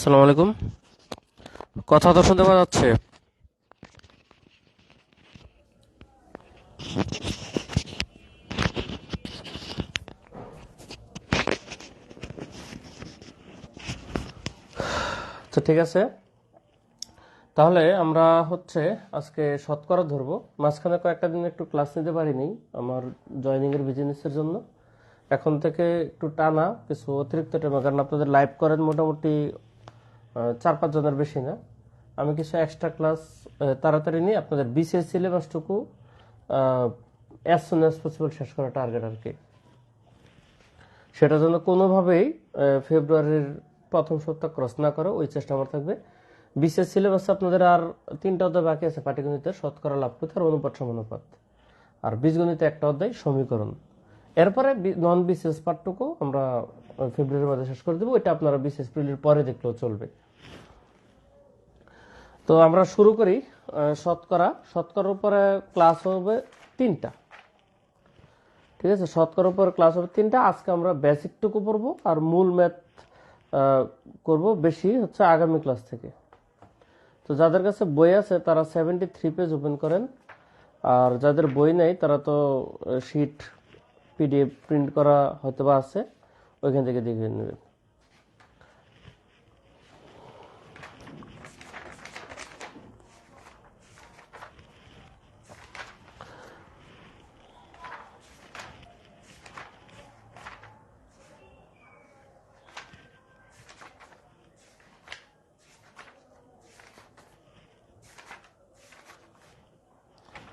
আসসালামু আলাইকুম। কথা তো শুনতে পাওয়া যাচ্ছে। তো ঠিক আছে, তাহলে আমরা আজকে শতকরা ধরবো। মাঝখানে কয়েকটা দিন একটু ক্লাস নিতে পারিনি আমার জয়নিং এর বিজনেসের জন্য। এখন থেকে একটু টানা কিছু অতিরিক্ত টাইম, কারণ আপনাদের লাইভ করেন মোটামুটি 4-5 জনের বেশি না। আমি কিছু এক্সট্রা ক্লাস তাড়াতাড়ি নিয়ে আপনাদের বিসিএস সিলেবাসটুকু অ্যাজ সুন অ্যাজ পসিবল শেষ করা টার্গেট আর কি। সেটার জন্য কোনোভাবেই ফেব্রুয়ারির প্রথম সপ্তাহ ক্রস না করে ওই চেষ্টা আমার থাকবে। বিশেষ সিলেবাসে আপনাদের আর 3টা অধ্যায় বাকি আছে, পাটিগণিতের শতকরা লাভপথ আর অনুপাত সমানুপাত, আর বীজগণিতে একটা অধ্যায় সমীকরণ। এরপরে নন বিশেষ পার্টটুকু আমরা ফেব্রুয়ারির মধ্যে শেষ করে দেবো। এটা আপনারা বিশেষ প্রিলির পরে দেখলেও চলবে। তো আমরা শুরু করি। শতকরার উপরে ক্লাস হবে 3টা। ঠিক আছে, শতকরার উপর ক্লাস হবে 3টা। আজকে আমরা বেসিকটুকু পড়বো আর মূল ম্যাথ করব বেশি আগামী ক্লাস থেকে। তো যাদের কাছে বই আছে তারা 73 পেজ ওপেন করেন, আর যাদের বই নেই তারা তো শিট পিডিএফ প্রিন্ট করা হয়তো বা আছে, ওইখান থেকে দেখে নেবেন।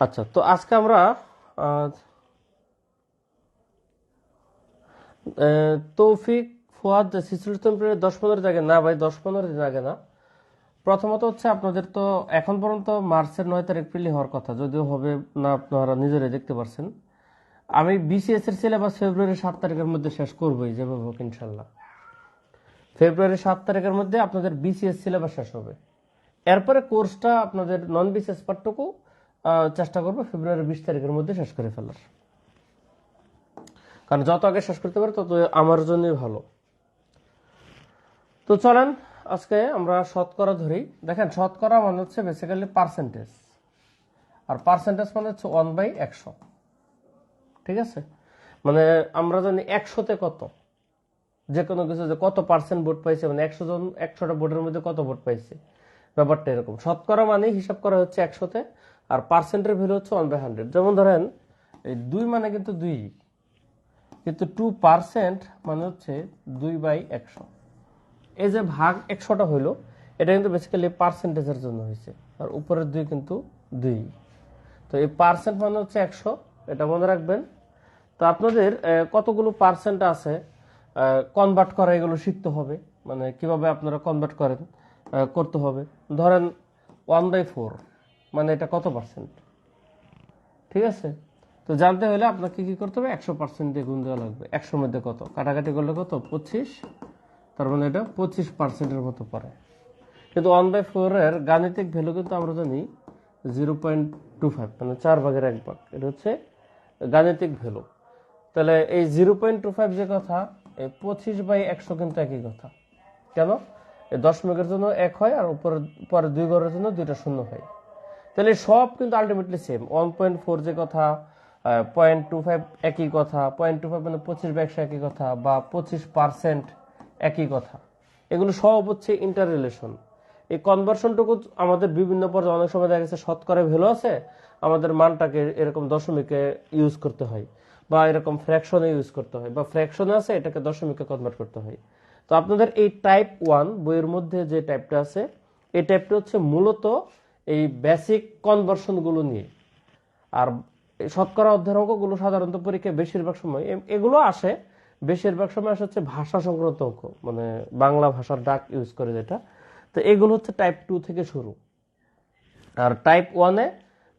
আচ্ছা, তো আজকে আমরা তৌফিক ফুয়াদ 46 জায়গায় না ভাই, 10-15 দিন আগে না। প্রথমত আপনাদের তো এখন পর্যন্ত মার্চের 9 তারিখ প্রিলি হওয়ার কথা, যদিও হবে না আপনারা নিজেরাই দেখতে পারছেন। আমি বিসিএস এর সিলেবাস ফেব্রুয়ারি 7 তারিখের মধ্যে শেষ করবোই, যেভাবে হোক ইনশাল্লাহ। ফেব্রুয়ারি 7 তারিখের মধ্যে আপনাদের বিসিএস সিলেবাস শেষ হবে। এরপরে কোর্সটা আপনাদের নন বিসিএস পার্টটুকু চেষ্টা করবো ফেব্রুয়ারি 20 তারিখের মধ্যে শেষ করে ফেলার, কারণ যত আগে শেষ করতে পারে তত আমার জন্যই ভালো। তো চলেন আজকে আমরা শতকরা ধরি। দেখেন, শতকরা মানে বেসিক্যালি পার্সেন্টেজ, আর পার্সেন্টেজ মানে 1/100। ঠিক আছে, মানে আমরা জানি 100তে কত, যে কোনো কিছু যে কত পার্সেন্ট ভোট পাইছে, মানে 100টা ভোটের মধ্যে কত ভোট পাইছে, ব্যাপারটা এরকম। শতকরা মানে হিসাব করা হচ্ছে 100তে, আর পার্সেন্টের ভ্যালু হচ্ছে 1/100। যেমন ধরেন এই 2 মানে কিন্তু 2, কিন্তু 2% মানে হচ্ছে 2/100। এই যে ভাগ 100টা হইলো, এটা কিন্তু বেসিক্যালি পার্সেন্টেজের জন্য হয়েছে, আর উপরের 2 কিন্তু 2। তো এই পার্সেন্ট মানে হচ্ছে 100, এটা মনে রাখবেন। তো আপনাদের কতগুলো পার্সেন্ট আছে কনভার্ট করা, এগুলো শিখতে হবে, মানে কিভাবে আপনারা কনভার্ট করেন করতে হবে। ধরেন 1/4 মানে এটা কত পার্সেন্ট। ঠিক আছে, তো জানতে হলে আপনাকে কি করতে হবে, 100% দিয়ে গুণ দেওয়া লাগবে। 100-র মধ্যে কত কাটাকাটি করলে কত, 25, তার মানে এটা 25%-এর মতো পড়ে। কিন্তু 1/4 এর গাণিতিক ভ্যালু কিন্তু আমরা জানি 0.25, মানে 4/1 এটা হচ্ছে গাণিতিক ভ্যালু। তাহলে এই 0.25 যে কথা, এই 25/100 কিন্তু একই কথা। কেন, এই দশমিকের জন্য 1 হয়, আর পরে 2 ঘরের জন্য 2টা শূন্য হয়। তাহলে সব কিন্তু আলটিমেটলি সেম। 1.4 যে কথা, 0.25 একই কথা, 0.25 মানে 25/100 একই কথা, বা 25% একই কথা। এগুলো সব হচ্ছে ইন্টার রিলেশন। এই কনভার্সনটুকু আমাদের বিভিন্ন পর্যায়ে অনেক সময় দেখা গেছে শতকরা ভ্যালু আছে, আমাদের মানটাকে এরকম দশমিকে ইউজ করতে হয়, বা এরকম ফ্র্যাকশনে ইউজ করতে হয়, বা ফ্র্যাকশনে আছে এটাকে দশমিকে কনভার্ট করতে হয়। তো আপনাদের এই টাইপ 1 বইয়ের মধ্যে যে টাইপটা আছে, এই টাইপটা হচ্ছে মূলত এই বেসিক কনভার্সনগুলো নিয়ে। আর শতকরা অধ্যায়ের অঙ্কগুলো সাধারণত পরীক্ষায় বেশিরভাগ সময় এগুলো আসে, বেশিরভাগ সময় আসে ভাষা সংক্রান্ত অঙ্ক, মানে বাংলা ভাষার ডাক ইউজ করে যেটা। তো এগুলো হচ্ছে টাইপ 2 থেকে শুরু, আর টাইপ 1-এ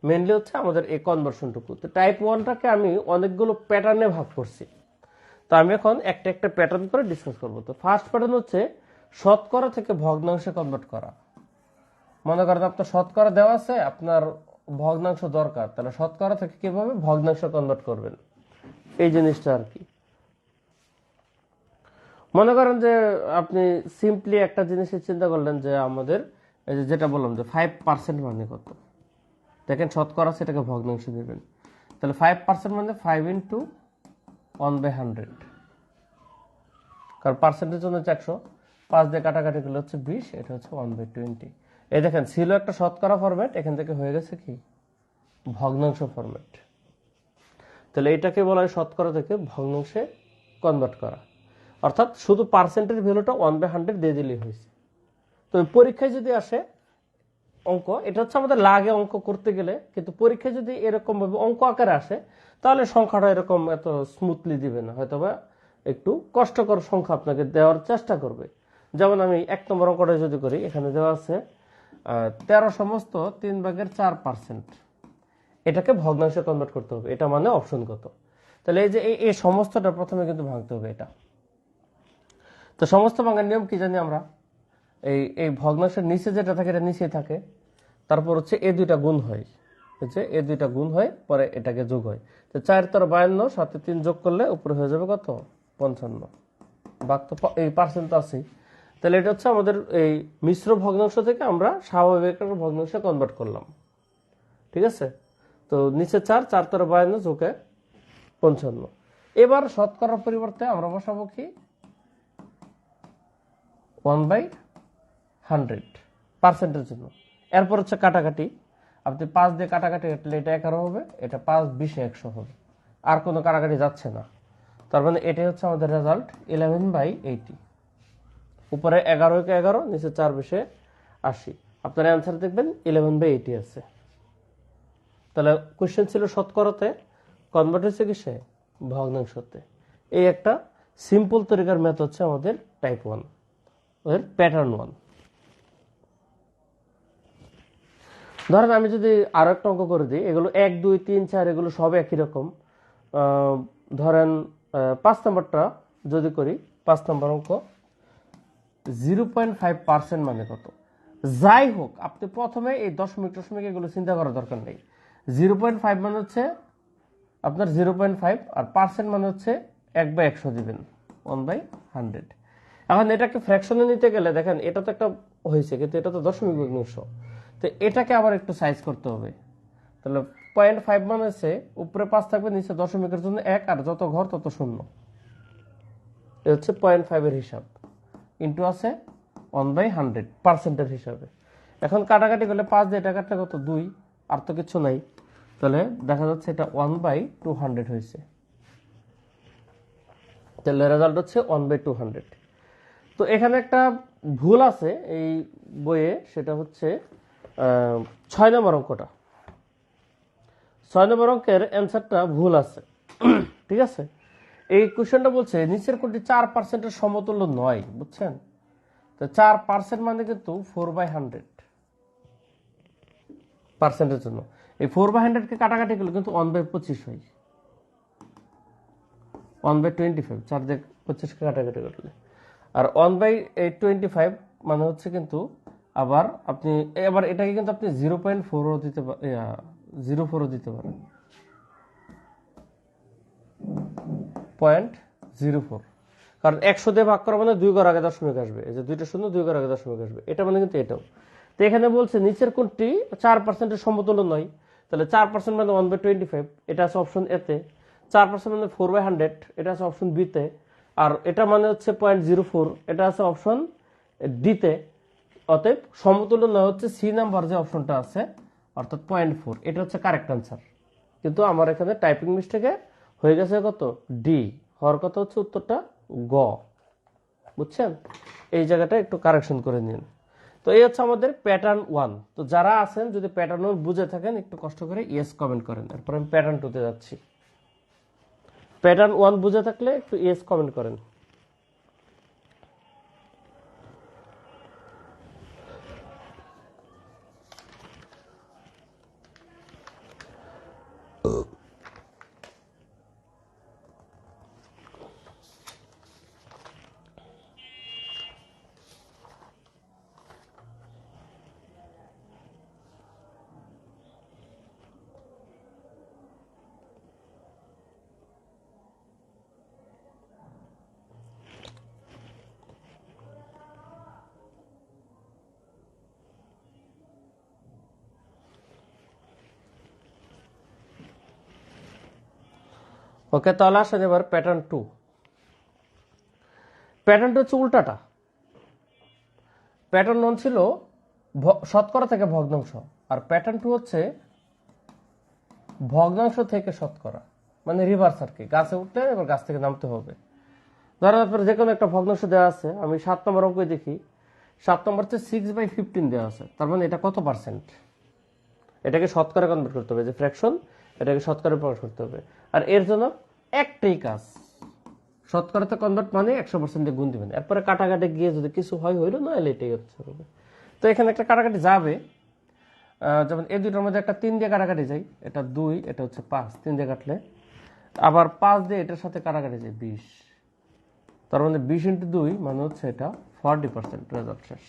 মেনলি হচ্ছে আমাদের এই কনভার্সনটুকু। তো টাইপ 1টাকে আমি অনেকগুলো প্যাটার্নে ভাগ করছি। তো আমি এখন একটা একটা প্যাটার্ন করে ডিসকাস করবো। তো ফার্স্ট প্যাটার্ন হচ্ছে শতকরা থেকে ভগ্নাংশে কনভার্ট করা। মনে করেন আপনার শতকরা দেওয়া আছে, আপনার ভগ্নাংশ দরকার, তাহলে শতকরা থেকে কিভাবে ভগ্নাংশ কনভার্ট করবেন, এই জিনিসটা আর কি। মনে করেন যে আপনি সিম্পলি একটা জিনিসের চিন্তা করলেন যে আমাদের এই যে যেটা বললাম যে 5% মানে কত, দেখেন শতকরা সেটাকে ভগ্নাংশে দেবেন, তাহলে 5% মানে 5 ইন্টু 1/100, কারণ পার্সেন্টের জন্য হচ্ছে 100, 5 দিয়ে কাটাকাটি করলে হচ্ছে 20, এটা হচ্ছে 1/20। এই দেখেন ছিল একটা শতকরা ফরম্যাট, এখান থেকে হয়ে গেছে কি ভগ্নাংশ ফরম্যাট। তাহলে এটাকে বলা হয় শতকরা থেকে ভগ্নাংশে কনভার্ট করা, অর্থাৎ শুধু পার্সেন্টের ভ্যালুটা 1/100 দিয়ে দিলেই হয়েছে। তো পরীক্ষায় যদি আসে অঙ্ক, এটা হচ্ছে আমাদের লাগে অঙ্ক করতে গেলে, কিন্তু পরীক্ষায় যদি এরকম ভাবে অঙ্ক আকারে আসে তাহলে সংখ্যাটা এরকম এত স্মুথলি দিবে না, হয়তোবা একটু কষ্টকর সংখ্যা আপনাকে দেওয়ার চেষ্টা করবে। যেমন আমি 1 নম্বর অঙ্কটা যদি করি, এখানে দেওয়া আছে 13 সমস্ত 3/4%, এটাকে ভগ্নাংশে কনভার্ট করতে হবে, এটা মানে অপশন কত। তাহলে এই যে এই সমস্তটা প্রথমে কিন্তু ভাঙতে হবে এটা। তো সমস্ত ভাঙার নিয়ম কি জানি আমরা, এই ভগ্নাংশের নিচে যেটা থাকে এটা নিচেই থাকে, তারপর হচ্ছে এই দুইটা গুণ হয়, হচ্ছে এই দুইটা গুণ হয়, পরে এটাকে যোগ হয়। তো 4 × 52, সাথে 3 যোগ করলে উপরে হয়ে যাবে কত 55, বাক তো এই পার্সেন্ট তো আছেই। তাহলে এটা হচ্ছে আমাদের এই মিশ্র ভগ্নাংশ থেকে আমরা স্বাভাবিক একটা ভগ্নাংশে কনভার্ট করলাম, ঠিক আছে। তো নিচে 4, 4 × 52 যোগে 55। এবার শতকরার পরিবর্তে আমরা বসাবো কি 1/100 পার্সেন্টের জন্য। এরপর হচ্ছে কাটাকাটি, আপনি 5 দিয়ে কাটাকাটি কাটলে এটা 11 হবে, এটা 5 20 100 হবে, আর কোনো কাটাকাটি যাচ্ছে না। তার মানে এটাই হচ্ছে আমাদের রেজাল্ট 11/80। উপরে 11 11, নিচে 4 20 80, আপনার অ্যান্সার দেখবেন 11/80 আছে। তাহলে কোশ্চেন ছিল শতকরাতে, কনভার্ট হচ্ছে কিসে ভগ্নাংশতে। এই একটা সিম্পল তরিকার ম্যাথ হচ্ছে আমাদের টাইপ 1 এর প্যাটার্ন 1। ধরেন আমি যদি আরো একটা অঙ্ক করে দিই, এগুলো 1 2 3 4 এগুলো সব একই রকম। ধরেন 5 নম্বরটা যদি করি, 5 নম্বর অঙ্ক 0.5% মানে কত। যাই হোক, আপনি প্রথমে এই দশমিক টশমিক এগুলো চিন্তা করার দরকার নেই। 0.5 মানে হচ্ছে আপনার 0.5, আর পার্সেন্ট মানে হচ্ছে 1/100 দিবেন, 1/100। এখন এটাকে ফ্র্যাকশনে নিতে গেলে দেখেন এটা তো একটা হয়েছে, কিন্তু এটা তো দশমিক ভগ্নাংশ, তো এটাকে আবার একটু সাইজ করতে হবে। তাহলে 0.5 মানে হচ্ছে উপরে 5 থাকবে, নিচে দশমিকের জন্য 1, আর যত ঘর তত শূন্য, এ হচ্ছে 0.5 এর হিসাব, ইন্টু আছে 1/100 পার্সেন্টের হিসাবে। এখন কাটাকাটি করলে 5 দিয়ে এটা কাটলে কত 2, আর তো কিছু নাই, তাহলে দেখা যাচ্ছে এটা 1/200 হয়েছে। তাহলে রেজাল্ট হচ্ছে 1/200। তো এখানে একটা ভুল আছে এই বইয়ে, সেটা হচ্ছে 6 নম্বর অঙ্কটা, 6 নম্বর অঙ্কের অ্যান্সারটা ভুল আছে। ঠিক আছে, এই কোশ্চেনটা বলছে নিচের কোনটি 4%-এর সমতুল্য নয়, বুঝছেন। তো 4% মানে কিন্তু 4/100 পার্সেন্টের জন্য। এই 4/100 কে কাটাকাটি করলে কিন্তু 1/25 হয়, 1/25, 4 দিয়ে 25 কে কাটাকাটি করলে। আর 1/25 মানে হচ্ছে কিন্তু আবার আপনি এবার এটাকে কিন্তু আপনি 0.4 দিতে 0.4 দিতে পারেন, 0.04, কারণ 100 দিয়ে ভাগ করা মানে 2 ঘর আগে দশমিক আসবে, এই যে 2টা শূন্য 2 ঘর আগে দশমিক আসবে, এটা মানে কিন্তু এটাও। তো এখানে বলছে নিচের কোনটি 4%-এর সমতুল্য নয়, তাহলে 4% মানে 1/25, এটা আছে অপশন এ তে। 4% মানে 4/100, এটা আছে অপশন বি তে। আর এটা মানে হচ্ছে 0.04, এটা আছে অপশন ডি তে। অতএব সমতুল্য নয় হচ্ছে সি নাম্বার যে অপশনটা আছে, অর্থাৎ 0.4, এটা হচ্ছে কারেক্ট আনসার। কিন্তু আমার এখানে টাইপিং মিস্টেকে হয়ে গেছে কত ডি, হওয়ার কথা হচ্ছে উত্তরটা গ, বুঝছেন। এই জায়গাটা একটু কারেকশন করে নিন। তো এই হচ্ছে আমাদের প্যাটার্ন 1। তো যারা আছেন যদি প্যাটার্ন 1 বুঝে থাকেন একটু কষ্ট করে ইয়েস কমেন্ট করেন, তারপর আমি প্যাটার্ন 2 তে যাচ্ছি। প্যাটার্ন 1 বুঝে থাকলে একটু ইয়েস কমেন্ট করেন। ওকে, তাহলে আসেন এবার প্যাটার্ন 2। প্যাটার্ন 2 হচ্ছে উল্টাটা। প্যাটার্ন 1 ছিল শতকরা থেকে ভগ্নাংশ, আর প্যাটার্ন 2 হচ্ছে ভগ্নাংশ থেকে শতকরা, মানে রিভার্স আর কি। গাছে উঠলে এবার গাছ থেকে নামতে হবে। ধরেন আপনার যে কোনো একটা ভগ্নাংশ দেওয়া আছে, আমি 7 নম্বর অঙ্ক দেখি। 7 নম্বর হচ্ছে 6/15 দেওয়া আছে, তার মানে এটা কত পার্সেন্ট? এটাকে শতকরা কনভার্ট করতে হবে, যে ফ্র্যাকশন এটাকে শতকরা প্রকাশ করতে হবে। আর এর জন্য একটাই কাজ, শতকরাতে কনভার্ট মানে 100% দিয়ে গুণ দিবেন। এরপরে কাটাকাটি গিয়ে যদি কিছু হইলো না, এটাই হচ্ছে হবে। তো এখানে একটা কাটাকাটি যাবে, যেমন এই দুটোর মধ্যে একটা 3 দিয়ে কাটাকাটি যায়, এটা 2, এটা হচ্ছে 5, 3 দিয়ে কাটলে। আবার 5 দিয়ে এটার সাথে কাটাকাটি যায় 20, তার মানে 20 × 2 মানে হচ্ছে এটা 40%। রেজাল্ট শেষ।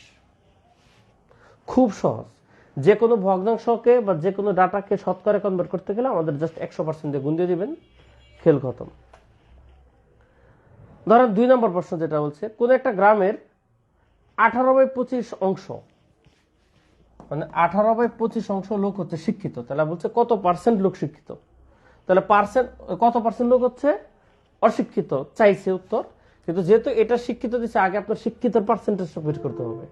খুব সহজ। যে কোনো ভগ্নাংশকে বা যে কোনো ডাটাকে শতকরা কনভার্ট করতে গেলে আমাদের জাস্ট 100% দিয়ে গুণ দিয়ে দিবেন, খেল খতম। ধরেন 2 নম্বর প্রশ্ন যেটা বলছে, কোন একটা গ্রামের 18/25 অংশ, মানে 18/25 অংশ লোক হচ্ছে শিক্ষিত। তাহলে বলছে কত পার্সেন্ট লোক শিক্ষিত। তাহলে কত পার্সেন্ট লোক হচ্ছে অশিক্ষিত চাইছে উত্তর। কিন্তু যেহেতু এটা শিক্ষিত দিচ্ছে, আগে আপনার শিক্ষিতের পার্সেন্টেজটা বের করতে হবে,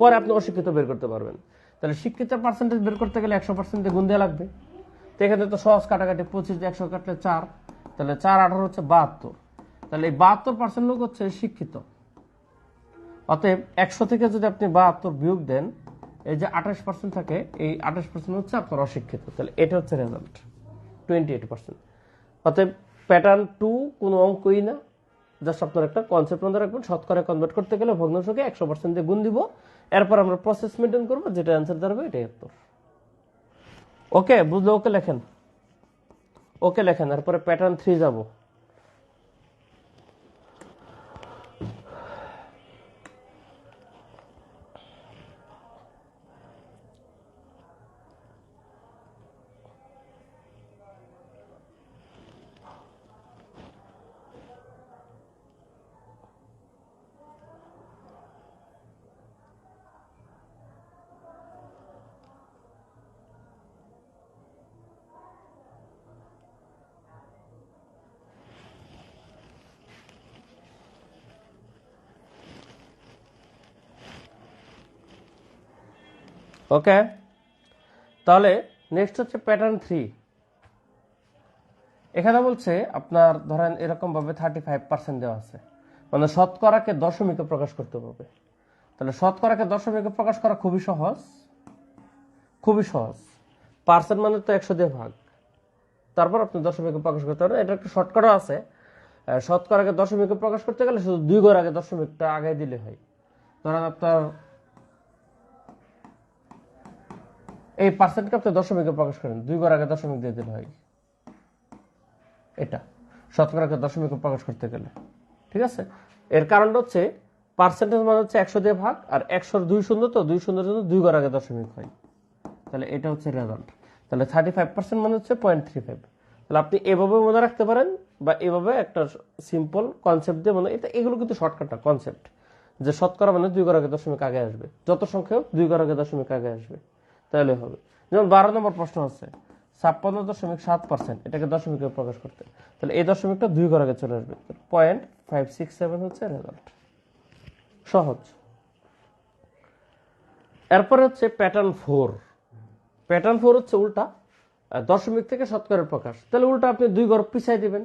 পরে আপনি অশিক্ষিত বের করতে পারবেন। তাহলে শিক্ষিতের পার্সেন্টেজ বের করতে গেলে 100% দিয়ে গুণ দেওয়া লাগবে। তো এখানে তো সহজ কাটাকাটি, 25 দিয়ে 100 কাটলে 4, তাহলে 4 18 হচ্ছে 72। তাহলে এই 72% লোক হচ্ছে শিক্ষিত। অতএব 100 থেকে যদি আপনি 72 বিয়োগ দেন, এই যে 28% থাকে, এই 28% হচ্ছে আপনার অশিক্ষিত। তাহলে এটা হচ্ছে রেজাল্ট 28%। অতএব প্যাটার্ন 2 কোনো অঙ্কই না, জাস্ট আপনার একটা কনসেপ্ট মনে রাখবেন। শতকরা কনভার্ট করতে গেলে ভগ্নাংশকে 100% দিয়ে গুণ দিব, এরপর আমরা প্রসেস মেনটেন করবো, যেটা অ্যান্সার দাঁড়াবে এটাই উত্তর। ওকে, বুঝলে? ওকে লেখেন, ওকে লেখেন। এরপরে প্যাটার্ন 3 যাব। ওকে, তাহলে নেক্সট হচ্ছে প্যাটার্ন 3। এখানে বলছে আপনার ধরেন এরকম ভাবে 35% দেওয়া আছে, মানে শতকরাকে দশমিকে প্রকাশ করতে হবে। তাহলে শতকরাকে দশমিকে প্রকাশ করা খুবই সহজ, খুবই সহজ। পার্সেন্ট মানে তো 100 দিয়ে ভাগ, তারপর আপনি দশমিকে প্রকাশ করতে পারেন। এটা একটা শর্টকাটও আছে। শতকরাকে দশমিকে প্রকাশ করতে গেলে শুধু 2 ঘর আগে দশমিকটা আগে দিলে হয়। ধরেন আপনার এই পার্সেন্টকে আপনি দশমিকে প্রকাশ করেন, 2 ঘর আগে দশমিক দিয়ে দিলে হয়। এটা শতকরাকে দশমিকে প্রকাশ করতে গেলে, ঠিক আছে? এর কারণটা হচ্ছে পার্সেন্টেজ মানে হচ্ছে 100 দিয়ে ভাগ, আর 100-র 2 শূন্য, তো 2 শূন্যের জন্য 2 ঘর আগে দশমিক হয়। তাহলে এটা হচ্ছে রেজাল্ট। তাহলে 35% মানে হচ্ছে 0.35। তাহলে আপনি এভাবে মনে রাখতে পারেন, বা এভাবে একটা সিম্পল কনসেপ্ট দিয়ে মনে, এটা এগুলো কিন্তু শর্টকাট না, কনসেপ্ট। যে শতকরা মানে 2 ঘর আগে দশমিক আগে আসবে, যত সংখ্যক 2 ঘর আগে দশমিক আগে আসবে, তাহলে হবে। যেমন 12 নম্বর প্রশ্ন আছে 56.7%, এটাকে দশমিকে প্রকাশ করতে, তাহলে এই দশমিকটা 2 ঘর আগে চলে আসবে, 0.567 হচ্ছে রেজাল্ট। সহজ। এরপরে হচ্ছে প্যাটার্ন 4। প্যাটার্ন 4 হচ্ছে উল্টা, দশমিক থেকে শতকরার প্রকাশ। তাহলে উল্টা আপনি 2 ঘর পিছাই দিবেন।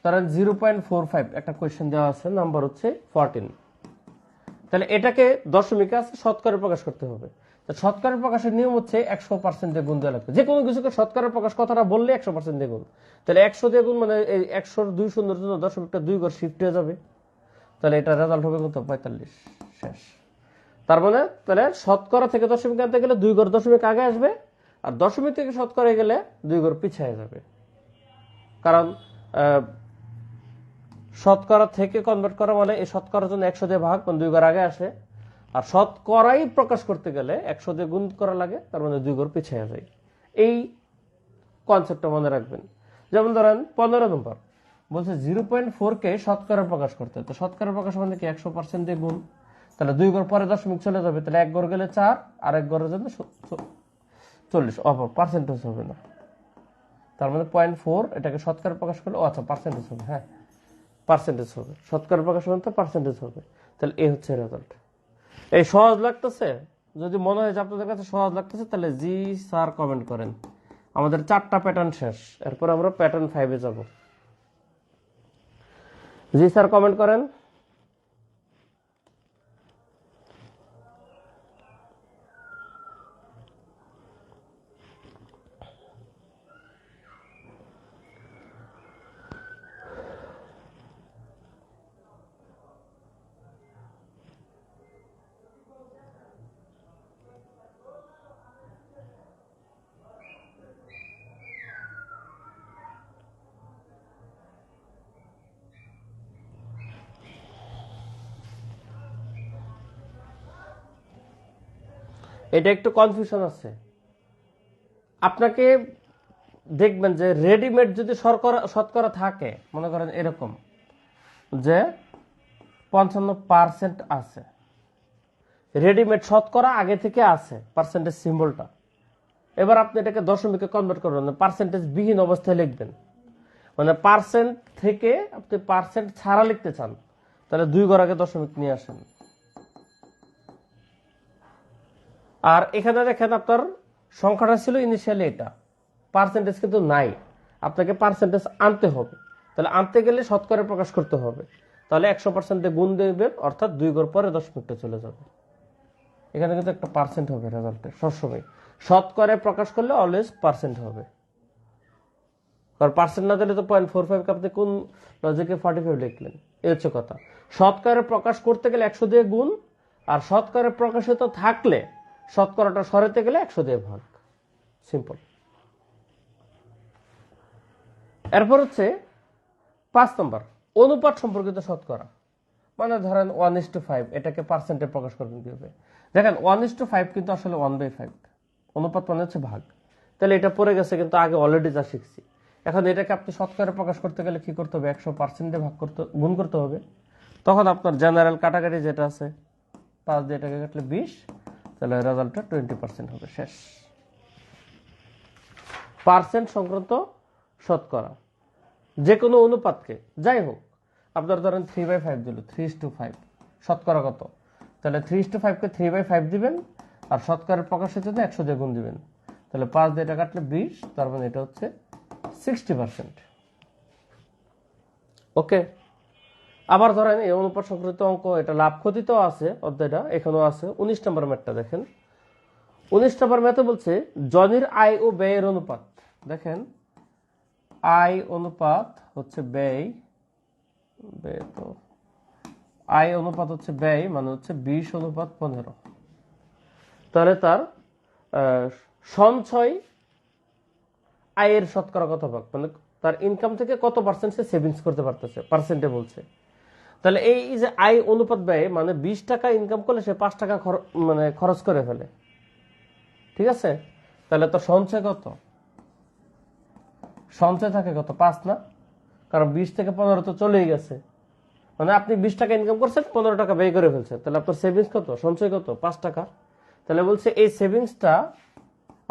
ধরেন 0.45 একটা কোয়েশ্চেন দেওয়া আছে, নাম্বার হচ্ছে 14। তাহলে এটাকে দশমিকে আছে শতকরা প্রকাশ করতে হবে। শতকরা প্রকাশের নিয়ম হচ্ছে 100% দিয়ে গুণ দেওয়া লাগবে। যে কোনো কিছুকে শতকরা প্রকাশ কথাটা বললে 100% দিয়ে গুণ। তাহলে 100 দিয়ে গুণ মানে এই 100-র 2 শূন্যের জন্য দশমিকটা 2 ঘর শিফট হয়ে যাবে। তাহলে এটা রেজাল্ট হবে কত? 45। শেষ। তার মানে তাহলে শতকরা থেকে দশমিক আনতে গেলে 2 ঘর দশমিক আগে আসবে, আর দশমিক থেকে শতকরা গেলে 2 ঘর পিছিয়ে যাবে। কারণ শতকরা থেকে কনভার্ট করা মানে এই শতকরার জন্য 100 দিয়ে ভাগ, মানে 2 ঘর আগে আসে। আর শতকরাই প্রকাশ করতে গেলে 100 দিয়ে গুণ করা লাগে, তার মানে 2 ঘর পিছিয়ে যায়। এই কনসেপ্টটা মনে রাখবেন। যেমন ধরেন 15 নম্বর বলছে 0.4 কে শতকরা প্রকাশ করতে। তো শতকরা প্রকাশ মানে কি 100% দিয়ে গুণ। তাহলে 2 ঘর পরে দশমিক চলে যাবে, তাহলে 1 ঘর গেলে 4, আর 1 ঘরের জন্য 40। পার্সেন্টেজ হবে না। তার মানে 0.4 এটাকে শতকরা প্রকাশ করলে আচ্ছা পার্সেন্টেজ হবে, হ্যাঁ পার্সেন্টেজ হবে, শতকরা প্রকাশ করলে তো পার্সেন্টেজ হবে। তাহলে এই হচ্ছে রেজাল্ট। এই সহজ লাগতেছে? যদি মনে হয় যে আপনাদের কাছে সহজ লাগতেছে তাহলে জি স্যার কমেন্ট করেন। আমাদের 4টা প্যাটার্ন শেষ, এরপর আমরা প্যাটার্ন 5-এ যাব। জি স্যার কমেন্ট করেন। এটা একটু কনফিউশন আছে। আপনাকে দেখবেন যে রেডিমেড যদি শতকরা থাকে, মনে করেন এরকম যে 55% আছে, রেডিমেড শতকরা আগে থেকে আছে পার্সেন্টেজ সিম্বলটা। এবার আপনি এটাকে দশমিকে কনভার্ট করবেন, পার্সেন্টেজ বিহীন অবস্থায় লিখবেন। মানে পার্সেন্ট থেকে আপনি পার্সেন্ট ছাড়া লিখতে চান, তাহলে 2 ঘর আগে দশমিক নিয়ে আসেন। আর এখানে দেখেন আপনার সংখ্যাটা ছিল ইনিশিয়ালি এটা, পার্সেন্টেজ কিন্তু নাই, আপনাকে পার্সেন্টেজ আনতে হবে। তাহলে আনতে গেলে শতকরা প্রকাশ করতে হবে, তাহলে 100% গুণ দেবেন, অর্থাৎ 2 ঘর পরে দশমিকটা চলে যাবে। এখানে কিন্তু একটা পার্সেন্ট হবে রেজাল্টে সবসময়। শতকরা প্রকাশ করলে অলওয়েজ পার্সেন্ট হবে, কারণ পার্সেন্ট না দিলে তো 0.45 আপনি কোন লজিকে 45 লিখলেন, এই হচ্ছে কথা। শতকরা প্রকাশ করতে গেলে 100 দিয়ে গুণ, আর শতকরা প্রকাশিত থাকলে শতকরাটা সরাতে গেলে 100 দিয়ে ভাগ, সিম্পল। এরপর হচ্ছে 5 নম্বর, অনুপাত সম্পর্কিত শতকরা। মানে ধরেন 1:5, এটাকে পার্সেন্টে প্রকাশ করবেন কিভাবে? দেখেন 1:5 কিন্তু আসলে 1/5, অনুপাত মানে হচ্ছে ভাগ। তাহলে এটা পড়ে গেছে, কিন্তু আগে অলরেডি যা শিখছি। এখন এটাকে আপনি শতকরা প্রকাশ করতে গেলে কি করতে হবে? 100% দিয়ে গুণ করতে হবে। তখন আপনার জেনারেল কাটাকাটি যেটা আছে, 5 দিয়ে এটাকে কাটলে 20, তাহলে রেজাল্টটা 20% হবে, শেষ। পার্সেন্ট সংক্রান্ত শতকরা যে কোনো অনুপাতকে, যাই হোক, আপনার ধরেন 3/5 দিল, 3:5, শতকরা কত? তাহলে 3:5-কে 3/5 দিবেন, আর শতকরা প্রকাশের জন্য 100 দিয়ে গুণ দিবেন। তাহলে 5 দিয়ে এটা কাটলে 20, তার মানে এটা হচ্ছে 60%। ওকে। আবার ধরেন এই অনুপাত সংক্রান্ত অঙ্ক, এটা লাভ ক্ষতিতেও আছে অধ্যায়টা, এখানেও আছে। 19 নম্বর ম্যাথটা দেখেন। 19 নম্বর ম্যাথে বলছে জনির আয় ও ব্যয়ের অনুপাত। দেখেন আয় অনুপাত হচ্ছে ব্যয়, তো আয় অনুপাত হচ্ছে ব্যয়, মানে হচ্ছে 20:15। তাহলে তার সঞ্চয় আয়ের শতকরা কত ভাগ, মানে তার ইনকাম থেকে কত পার্সেন্ট সে সেভিংস করতে পারতেছে, পার্সেন্টে বলছে। তাহলে এই যে আয় অনুপাত ব্যয়, মানে 20 টাকা ইনকাম করলে সে 5 টাকা মানে খরচ করে ফেলে, ঠিক আছে? তাহলে তো সঞ্চয় কত? সঞ্চয় থাকে কত? 5 না? কারণ 20 থেকে 15 তো চলেই গেছে, মানে আপনি 20 টাকা ইনকাম করছেন, 15 টাকা ব্যয় করে ফেলছেন, তাহলে আপনার সেভিংস কত, সঞ্চয় কত? 5 টাকা। তাহলে বলছে এই সেভিংসটা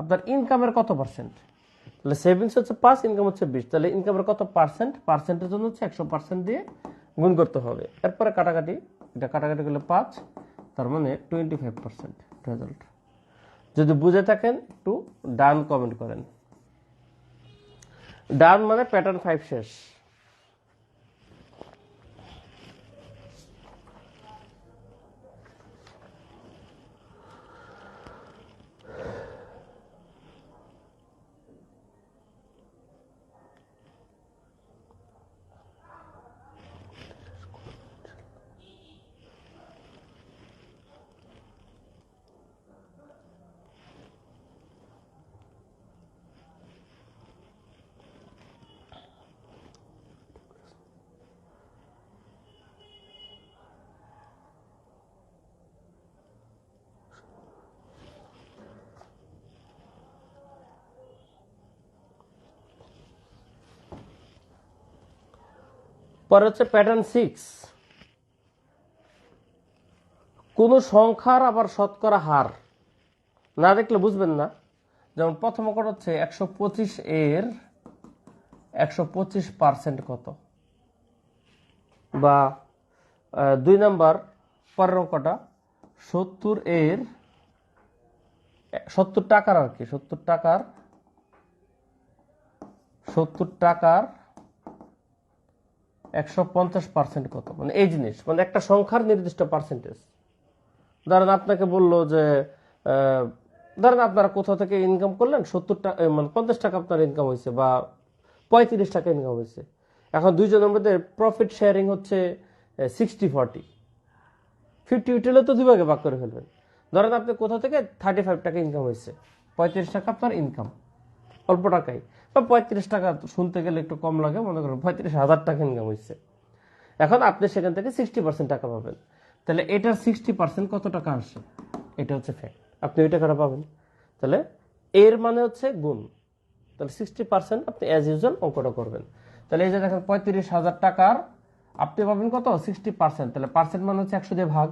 আপনার ইনকামের কত পার্সেন্ট? তাহলে সেভিংস হচ্ছে 5, ইনকাম হচ্ছে 20, তাহলে ইনকামের কত পার্সেন্ট? পার্সেন্টের জন্য হচ্ছে 100% দিয়ে গুণ করতে হবে। এরপরে কাটাকাটি, এটা কাটাকাটি করলে 5, তার মানে 25% রেজাল্ট। যদি বুঝে থাকেন একটু ডান কমেন্ট করেন। ডান মানে প্যাটার্ন 5 শেষ। পরে হচ্ছে প্যাটার্ন 6, কোন সংখ্যার আবার শতকরা হার না দেখলে বুঝবেন না। যেমন প্রথম অঙ্কটা হচ্ছে 125 এর 125% কত, বা 2 নাম্বার পরের অঙ্কটা 70 এর 70 টাকার আর কি 70 টাকার 150% কত, মানে এই জিনিস, মানে একটা সংখ্যার নির্দিষ্ট পার্সেন্টেজ। ধরেন আপনাকে বললো যে ধরেন আপনারা কোথাও থেকে ইনকাম করলেন 70 টাকা, মানে 50 টাকা আপনার ইনকাম হয়েছে বা 35 টাকা ইনকাম হয়েছে। এখন দুইজনের মধ্যে প্রফিট শেয়ারিং হচ্ছে 60-40, 50 হলে তো দুই ভাগে ভাগ করে ফেলবেন। ধরেন আপনি কোথাও থেকে 35 টাকা ইনকাম হয়েছে, 35 টাকা আপনার ইনকাম, অল্প টাকায়, বা 35 টাকা শুনতে গেলে একটু কম লাগে, মনে করেন 35,000 টাকা ইনকাম হয়েছে। এখন আপনি সেখান থেকে 60% টাকা পাবেন। তাহলে এটার 60% কত টাকা আসে, এটা হচ্ছে ফ্যাক্ট, আপনি ওই টাকাটা পাবেন। তাহলে এর মানে হচ্ছে গুণ, তাহলে 60% আপনি অ্যাজ ইউজুয়াল অঙ্কটা করবেন। তাহলে এই যে দেখেন 35,000 টাকার আপনি পাবেন কত, 60%। তাহলে পার্সেন্ট মানে হচ্ছে 100 দিয়ে ভাগ,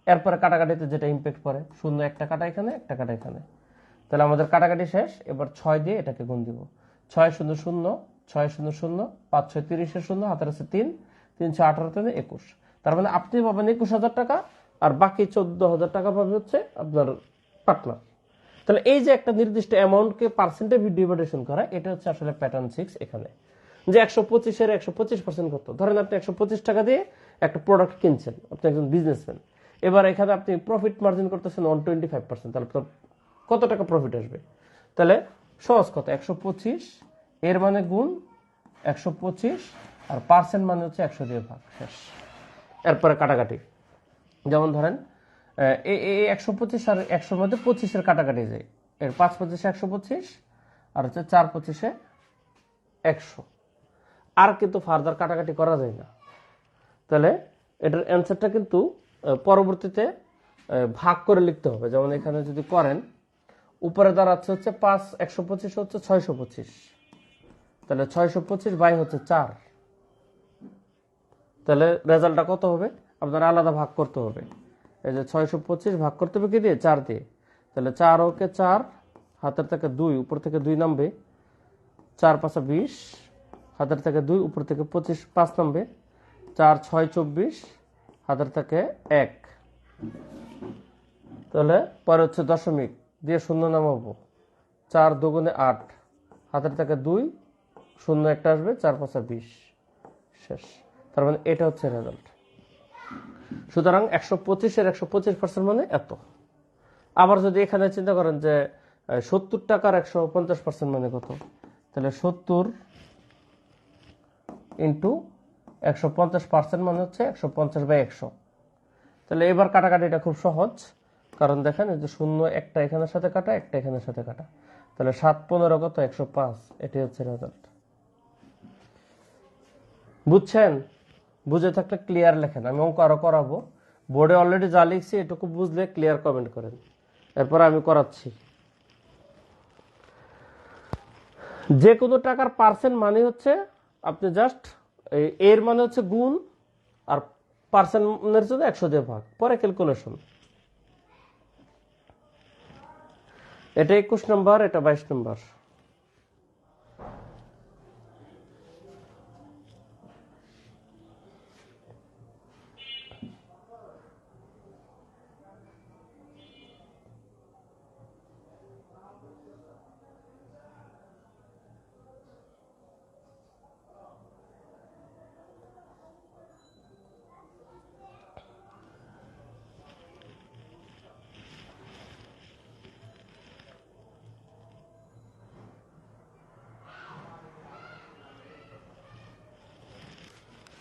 এরপরে কাটাকাটিতে যেটা ইম্প্যাক্ট পড়ে, শূন্য একটা কাটা এখানে, একটা কাটা এখানে। তাহলে আমাদের কাটাকাটি শেষ, এবার 6 দিয়ে এটাকে গুণ দিব। 6 0 0 6 0 0 5 6 30 0, হাতের আছে 3, 3 6 18 3 21। তার মানে আপনি পাবেন 21,000 টাকা, আর বাকি 14,000 টাকা পাবে হচ্ছে আপনার পার্টনার। তাহলে এই যে একটা নির্দিষ্ট অ্যামাউন্টকে পার্সেন্টে ডিভাইডেশন করা, এটা হচ্ছে আসলে প্যাটার্ন 6 এখানে। যে 125 এর 125% কত, ধরেন আপনি 125 টাকা দিয়ে একটা প্রোডাক্ট কিনছেন, আপনি একজন বিজনেসম্যান। এবার এখানে আপনি প্রফিট মার্জিন করতেছেন 125%, তাহলে কত টাকা প্রফিট আসবে? তাহলে সহজ কথা, 125 এর মানে গুণ 125, আর পার্সেন্ট মানে হচ্ছে 100 দিয়ে ভাগ, শেষ। এরপরে কাটাকাটি, যেমন ধরেন এই 125 আর 100 মধ্যে 25-এর কাটাকাটি যায়, এর 5 25-এ 125, আর হচ্ছে 4 25-এ 100, আর কিন্তু ফার্দার কাটাকাটি করা যায় না। তাহলে এটার অ্যান্সারটা কিন্তু পরবর্তীতে ভাগ করে লিখতে হবে। যেমন এখানে যদি করেন, উপরে দাঁড়াচ্ছে হচ্ছে 5, 125 হচ্ছে 625, তাহলে 625 বাই হচ্ছে 4, তাহলে রেজাল্টটা কত হবে, আপনারা আলাদা ভাগ করতে হবে। এই যে 625 ভাগ করতে হবে কি দিয়ে, 4 দিয়ে। তাহলে 4 ওকে 4, হাতের থেকে 2, উপর থেকে 2 নামবে, 4 5 20, হাতের থেকে 2, উপর থেকে 25 5 নামবে, 4 6 24, হাতের থেকে 1। তাহলে পরে হচ্ছে দশমিক দিয়ে শূন্য নামাবো, 4 2 8, হাতের থেকে 2, শূন্য একটা আসবে, 4 5 20, শেষ। তার মানে এটা হচ্ছে রেজাল্ট। সুতরাং 125 এর 125% মানে এত। আবার যদি এখানে চিন্তা করেন যে 70 টাকার 150% মানে কত, তাহলে 70 ইন্টু 150% মানে হচ্ছে 150/100। তাহলে এবার কাটাকাটিটা খুব সহজ, কারণ দেখেন এই যে শূন্য একটা এখানের সাথে কাটা, একটা এখানের সাথে কাটা, তাহলে 7 15 কত, 105, এটাই হচ্ছে রেজাল্ট। বুঝছেন? বুঝে থাকলে ক্লিয়ার লেখেন, আমি অঙ্ক আরো করাবো। বোর্ডে অলরেডি যা লিখছি এটুকু বুঝলে ক্লিয়ার কমেন্ট করেন, এরপর আমি করাচ্ছি। যে কোনো টাকার পার্সেন্ট মানে হচ্ছে আপনি জাস্ট এর মানে হচ্ছে গুণ, আর পার্সেন্টের জন্য 100 দিয়ে ভাগ, পরে ক্যালকুলেশন। এটা 21 নম্বর, এটা 22 নম্বর।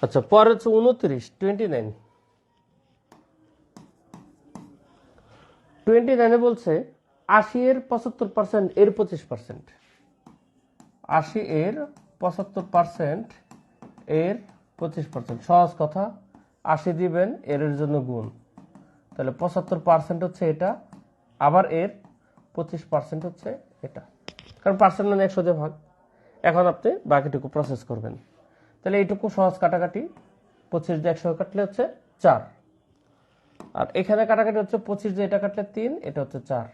আচ্ছা, পরে হচ্ছে 29, 29 বলছে 80 এর 75% এর 25%, 80 এর 75% এর 25%। সহজ কথা, 80 দিবেন, এর জন্য গুণ, তাহলে 75% হচ্ছে এটা, আবার এর 25% হচ্ছে এটা, কারণ পার্সেন্ট মানে 100 দিয়ে ভাগ। এখন আপনি বাকিটুকু প্রসেস করবেন। তাহলে এইটুকু সহজ কাটাকাটি, 25 দিয়ে 100 কাটলে হচ্ছে 4, আর এখানে কাটাকাটি হচ্ছে 25 দিয়ে এটা কাটলে 3, এটা হচ্ছে 4।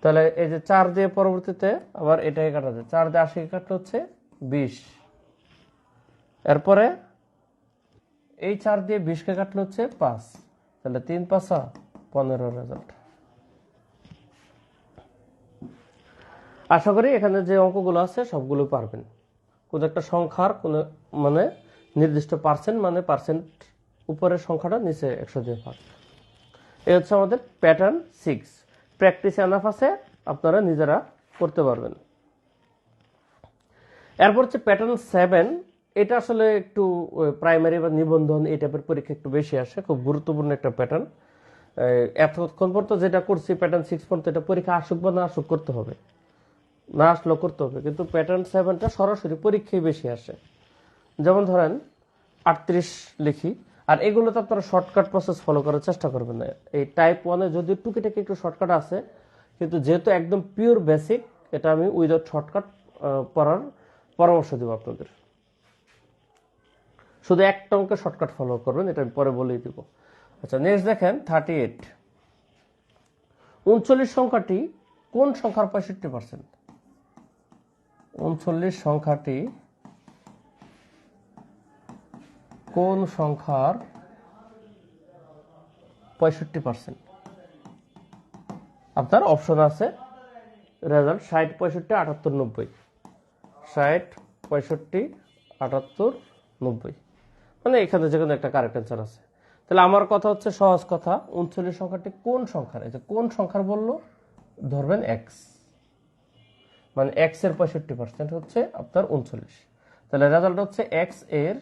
তাহলে এই যে 4 দিয়ে পরবর্তীতে আবার এটাকে কাটা যায়, 4 দিয়ে 80 কাটলে হচ্ছে 20। এরপরে এই 4 দিয়ে 20কে কাটলে হচ্ছে 5, তাহলে 3 5 15 রেজাল্ট। আশা করি এখানে যে অঙ্কগুলো আছে সবগুলো পারবেন। কোন একটা সংখ্যার কোন মানে নির্দিষ্ট পার্সেন্ট মানে পার্সেন্ট উপরের সংখ্যাটা নিচে 100 দিয়ে ভাগ। এই হচ্ছে আমাদের প্যাটার্ন 6। প্র্যাকটিস এনাফ আছে, আপনারা নিজেরা করতে পারবেন। এরপর হচ্ছে প্যাটার্ন 7। এটা আসলে একটু প্রাইমারি বা নিবন্ধন এই টাইপের পরীক্ষা একটু বেশি আসে, খুব গুরুত্বপূর্ণ একটা প্যাটার্ন। এতক্ষণ পর্যন্ত যেটা করছি প্যাটার্ন 6 পর্যন্ত, এটা পরীক্ষা আসুক বা না আসুক করতে হবে, না আসলেও করতে হবে। কিন্তু প্যাটার্ন 7টা সরাসরি পরীক্ষায় বেশি আসে। যেমন ধরেন 38 লিখি, আর এগুলোতে আপনারা শর্টকাট প্রসেস ফলো করার চেষ্টা করবেন না। এই টাইপ 1-এ যদিও টুকিটাকি একটু শর্টকাট আছে, কিন্তু যেহেতু একদম পিওর বেসিক, এটা আমি উইদাউট শর্টকাট পড়ার পরামর্শ দেব আপনাদের। শুধু একটা অঙ্কের শর্টকাট ফলো করবেন, এটা আমি পরে বলেই দিব। আচ্ছা, নেক্সট দেখেন 38। 39 সংখ্যাটি কোন সংখ্যার 65%? 39 সংখ্যাটি কোন সংখ্যার 65%? আপনার অপশন আছে রেজাল্ট 60 65 78 90। 60 65 78 90, মানে এখানে যে কোনো একটা কারেক্ট অ্যান্সার আছে। তাহলে আমার কথা হচ্ছে সহজ কথা, 39 সংখ্যাটি কোন সংখ্যার, এই যে কোন সংখ্যার বললো ধরবেন এক্স, মানে এক্স এর 65% হচ্ছে আপনার 39। তাহলে রেজাল্ট হচ্ছে এক্স এর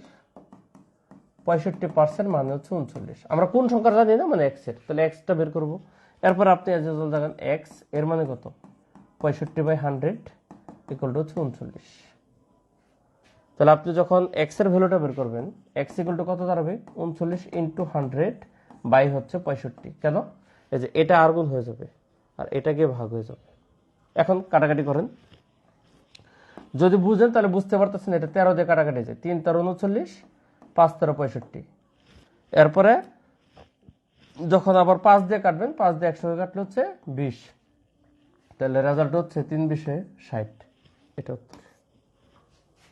65% মানে হচ্ছে 39। আমরা কোন সংখ্যা জানি না, মানে এক্স এর, তাহলে এক্সটা বের করবো। এরপর আপনি দেখেন এক্স এর মানে কত, 65/100 ইকুয়াল টু হচ্ছে 39। তাহলে আপনি যখন এক্স এর ভ্যালুটা বের করবেন, এক্স ইকুয়াল টু কত দাঁড়াবে, 39 × 100 বাই হচ্ছে 65। কেন, এই যে এটা আর গুণ হয়ে যাবে আর এটা গিয়ে ভাগ হয়ে যাবে। এখন কাটাকাটি করেন, যদি বুঝেন তাহলে বুঝতে পারতেছেন এটা 13 দিয়ে কাটাকাটি যায়, 3 13 39, 5 13 65। এরপরে যখন আবার 5 দিয়ে কাটবেন, 5 দিয়ে 100 কাটলে হচ্ছে 20। তাহলে রেজাল্ট হচ্ছে 3 20 60। এটা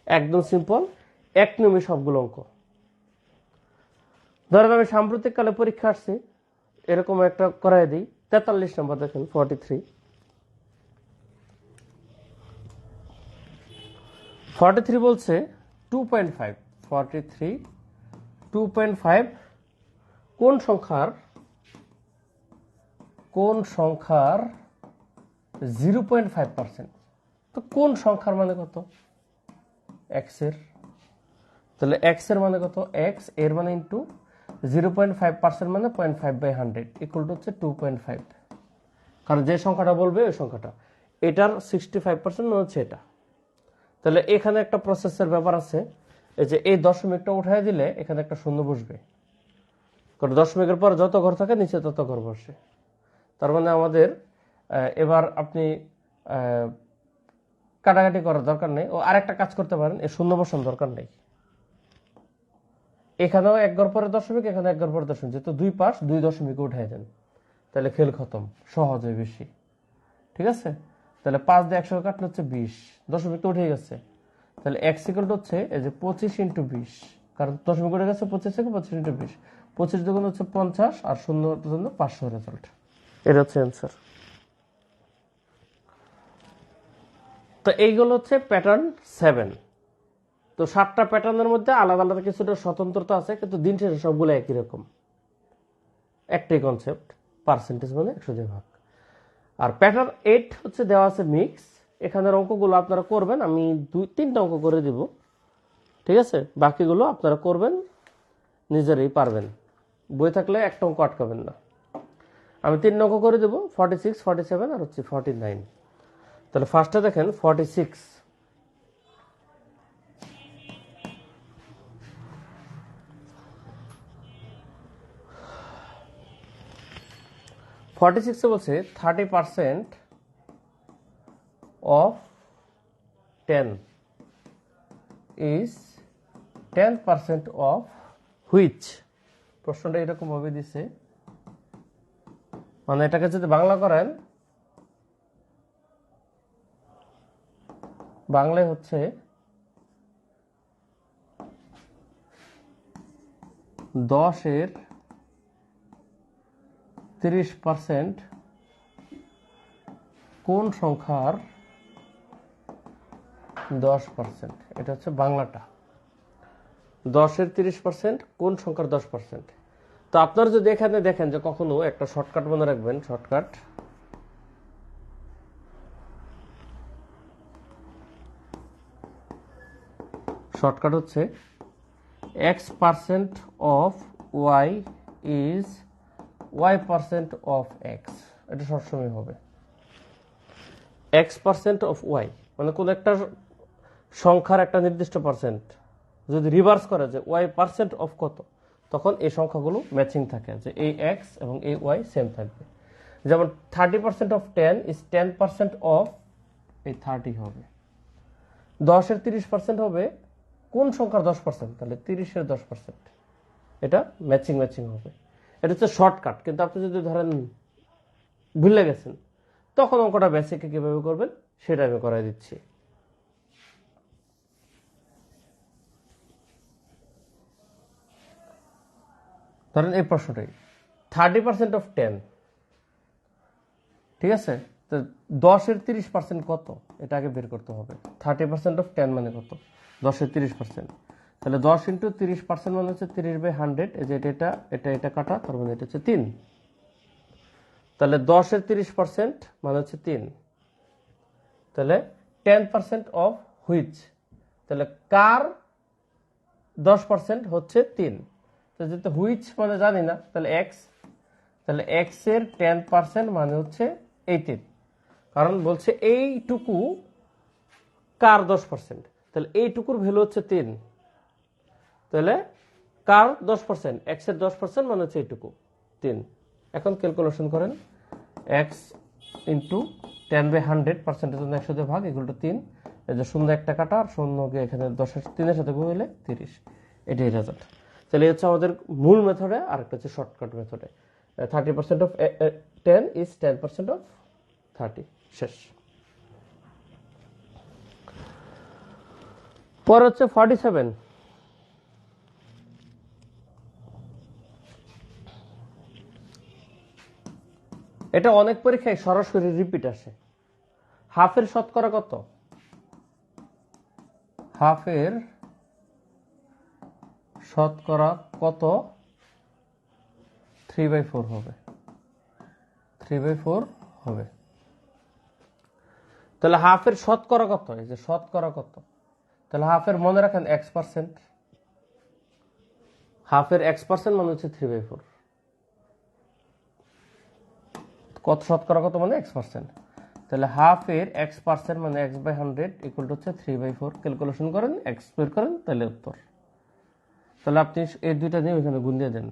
একদম সিম্পল, এক নিয়মে সবগুলো অঙ্ক। ধরেন আমি সাম্প্রতিককালে পরীক্ষা আসছি, এরকম একটা করাই দিই। 43 নম্বর দেখেন 43। 43 বলছে 2.5। 43 2.5 কোন সংখ্যার 0.5%? তো কোন সংখ্যার মানে কত, এক্স এর। তাহলে এক্স এর মানে কত, এক্স এর মানে ইন্টু 0.5% মানে 0.5/100 ইকুয়াল টু হচ্ছে 2.5। কারণ যে সংখ্যাটা বলবে ওই সংখ্যাটা, এটার 65% মানে হচ্ছে এটা। তাহলে এখানে একটা প্রসেসের ব্যাপার আছে, এই যে এই দশমিকটা উঠাই দিলে এখানে একটা শূন্য বসবে, কারণ দশমিকের পর যত ঘর থাকে নিচে তত ঘর বসে। তার মানে আমাদের এবার আপনি কাটাকাটি করার দরকার নেই, ও আরেকটা কাজ করতে পারেন, এই শূন্য বসানোর দরকার নেই। এখানেও এক ঘর পরে দশমিক, এখানে এক ঘর পরে দশমিক, যেহেতু দুই পাশ 2 দশমিকে উঠাই দেন, তাহলে খেল খতম, সহজ হয় বেশি। ঠিক আছে, তাহলে 5 দিয়ে 100 কাটলে হচ্ছে 20, দশমিক তো উঠে গেছে। তাহলে এক্স ইকুয়াল টু হচ্ছে এই যে 25 × 20, কারণ দশমিক উঠে গেছে 25 থেকে, 25 × 20, 25 দুগুণ হচ্ছে 50 আর শূন্য জন্য 500 রেজাল্ট। এটা হচ্ছে অ্যান্সার। তো এইগুলো হচ্ছে প্যাটার্ন 7। তো 7টা প্যাটার্নের মধ্যে আলাদা আলাদা কিছুটা স্বতন্ত্রতা আছে, কিন্তু দিন শেষে সবগুলো একই রকম, একটাই কনসেপ্ট, পার্সেন্টেজ মানে 100 দিয়ে ভাগ। আর প্যাটার্ন 8 হচ্ছে দেওয়া আছে মিক্স। এখানের অঙ্কগুলো আপনারা করবেন, আমি 2-3টা অঙ্ক করে দিব, ঠিক আছে। বাকিগুলো আপনারা করবেন, নিজেরাই পারবেন, বই থাকলে একটা অঙ্ক আটকাবেন না। আমি 3 অঙ্ক করে দেব, 46 47 আর হচ্ছে 49। তাহলে ফার্স্টে দেখেন 46। 46 বলছে 30% of 10 is 10% of which? প্রশ্নটা এরকম ভাবে দিছে, মানে এটাকে যদি বাংলা করেন বাংলায় হচ্ছে 10-এর 30% কোন সংখ্যার 10%? এটা হচ্ছে বাংলাটা। 10-এর 30% কোন সংখ্যার 10%? তো আপনারা যদি এখানে দেখেন যে কখনো একটা শর্টকাট মনে রাখবেন, শর্টকাট হচ্ছে x% of y is y% of x। এটা সবসময় হবে x% of y, মানে কোন একটা সংখ্যার একটা নির্দিষ্ট পার্সেন্ট যদি রিভার্স করে যে y% of কত, তখন এই সংখ্যাগুলো ম্যাচিং থাকে, যে এই x এবং এই y সেম থাকবে। যেমন 30% of 10 is 10% of এই 30 হবে। 10-এর 30% হবে কোন সংখ্যার 10%? তাহলে 30-এর 10%। এটা ম্যাচিং হবে। এটা হচ্ছে শর্টকাট। কিন্তু আপনি যদি ধরেন ভুলে গেছেন, তখন অঙ্কটা বেসিকে কিভাবে করবেন সেটা আমি করাই দিচ্ছি। ধরেন এই প্রশ্নটাই 30% of 10, ঠিক আছে? তো 10-এর 30% কত, এটা আগে বের করতে হবে। 30% of 10 মানে কত? 10-এর 30%। তাহলে 10 × 30% মানে হচ্ছে 30/100। এই যে এটা কাটা, তার মানে এটা হচ্ছে 3। তাহলে 10-এর 30% মানে হচ্ছে 3। তাহলে 10% অফ হুইচ, তাহলে কার 10% হচ্ছে 3। তো যেহেতু হুইচ মানে জানি না, তাহলে এক্স, তাহলে এক্স এর 10% মানে হচ্ছে এই 3। কারণ বলছে এইটুকু কার 10%, তাহলে এইটুকুর ভ্যালু হচ্ছে 3। তাহলে কার 10%? এক্স এর 10% মানে হচ্ছে এইটুকু 3। এখন ক্যালকুলেশন করেন, এক্স ইন্টু 10/100, জন্য 100 দিয়ে ভাগ, এগুলো 3। এই যে শূন্য একটা কাটা, আর শূন্যকে এখানে 3-এর সাথে গুণিলে 30। এটাই রেজাল্ট। তাহলে হচ্ছে আমাদের মূল মেথডে, আর একটা হচ্ছে শর্টকাট মেথডে। 30% of 10 is 10% of 30। শেষ। পরে হচ্ছে 47। এটা অনেক পরীক্ষায় সরাসরি রিপিট আসে। হাফের শতকরা কত? হাফের শতকরা কত? 3/4 হবে। 3/4 হবে। তাহলে হাফের শতকরা কত? এই যে শতকরা কত, তাহলে হাফের মনে রাখেন x%। হাফের x% মানে হচ্ছে 3/4। কত শতকরা কত মানে x%। তাহলে হাফের x% মানে x/100 ইকুয়াল টু হচ্ছে 3/4। ক্যালকুলেশন করেন, x বের করেন, তাহলে উত্তর। তাহলে আপনি এই দুইটা নিয়ে ওইখানে গুণ দিয়ে দেন।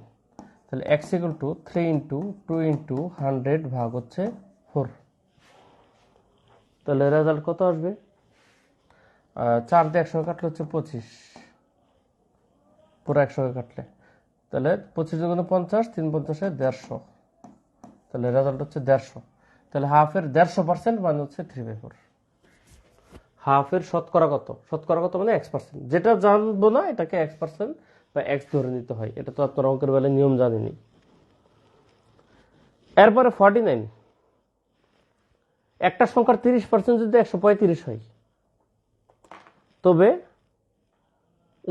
তাহলে x ইকুয়াল টু 3 × 2 × 100 ভাগ হচ্ছে 4। তাহলে রেজাল্ট কত আসবে? 4 দিয়ে 100 কাটলে হচ্ছে 25, পুরো 100 কাটলে। তাহলে 25 × 50, 3 50 150। তাহলে রেজাল্ট হচ্ছে 150। তাহলে হাফের 150% মানে হচ্ছে 3/4। হাফের শতকরা কত? শতকরা কত মানে x%। যেটা জানবো না এটাকে x% বা x ধরে নিতে হয়। এটা তো আপনার অঙ্কের বেলায় নিয়ম জানেনি। এরপরে 49। একটা সংখ্যার 30% যদি 135 হয়, তবে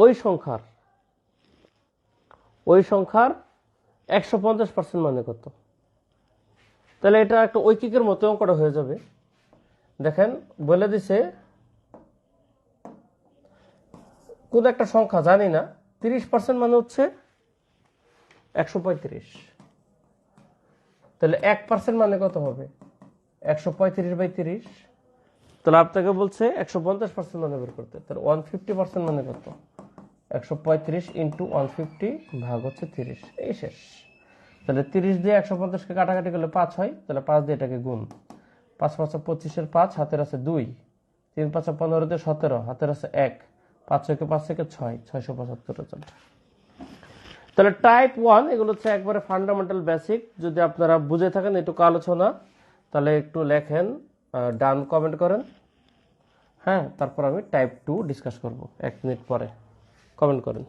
ওই সংখ্যার 150% মানে কত? তাহলে এটা একটা ঐকিকের মতো অঙ্কটা হয়ে যাবে। দেখেন বলে দিছে কোন একটা সংখ্যা জানি না, 30% মানে হচ্ছে 135। তাহলে 1% মানে কত হবে? 135/30। তাহলে আপনাকে বলছে 150% মানে বের করতে। তাহলে 150% মানে কত? 135 × 150 ভাগ হচ্ছে 30। এই শেষ। তাহলে 30 দিয়ে 150-কে কাটাকাটি করলে 5 হয়। তাহলে 5 দিয়ে এটাকে গুণ। 5 5 25-এর 5, হাতের আছে 2। 3 5 15 দিয়ে 17, হাতের আছে 1। 5 6 5 থেকে 6, 675 রেজাল্ট। তাহলে টাইপ 1 এগুলো হচ্ছে একবারে ফান্ডামেন্টাল বেসিক। যদি আপনারা বুঝে থাকেন এটুকু আলোচনা, তাহলে একটু লেখেন, ডান কমেন্ট করেন। হ্যাঁ, তারপর আমি টাইপ 2 ডিসকাস করব 1 মিনিট পরে। কমেন্ট করেন।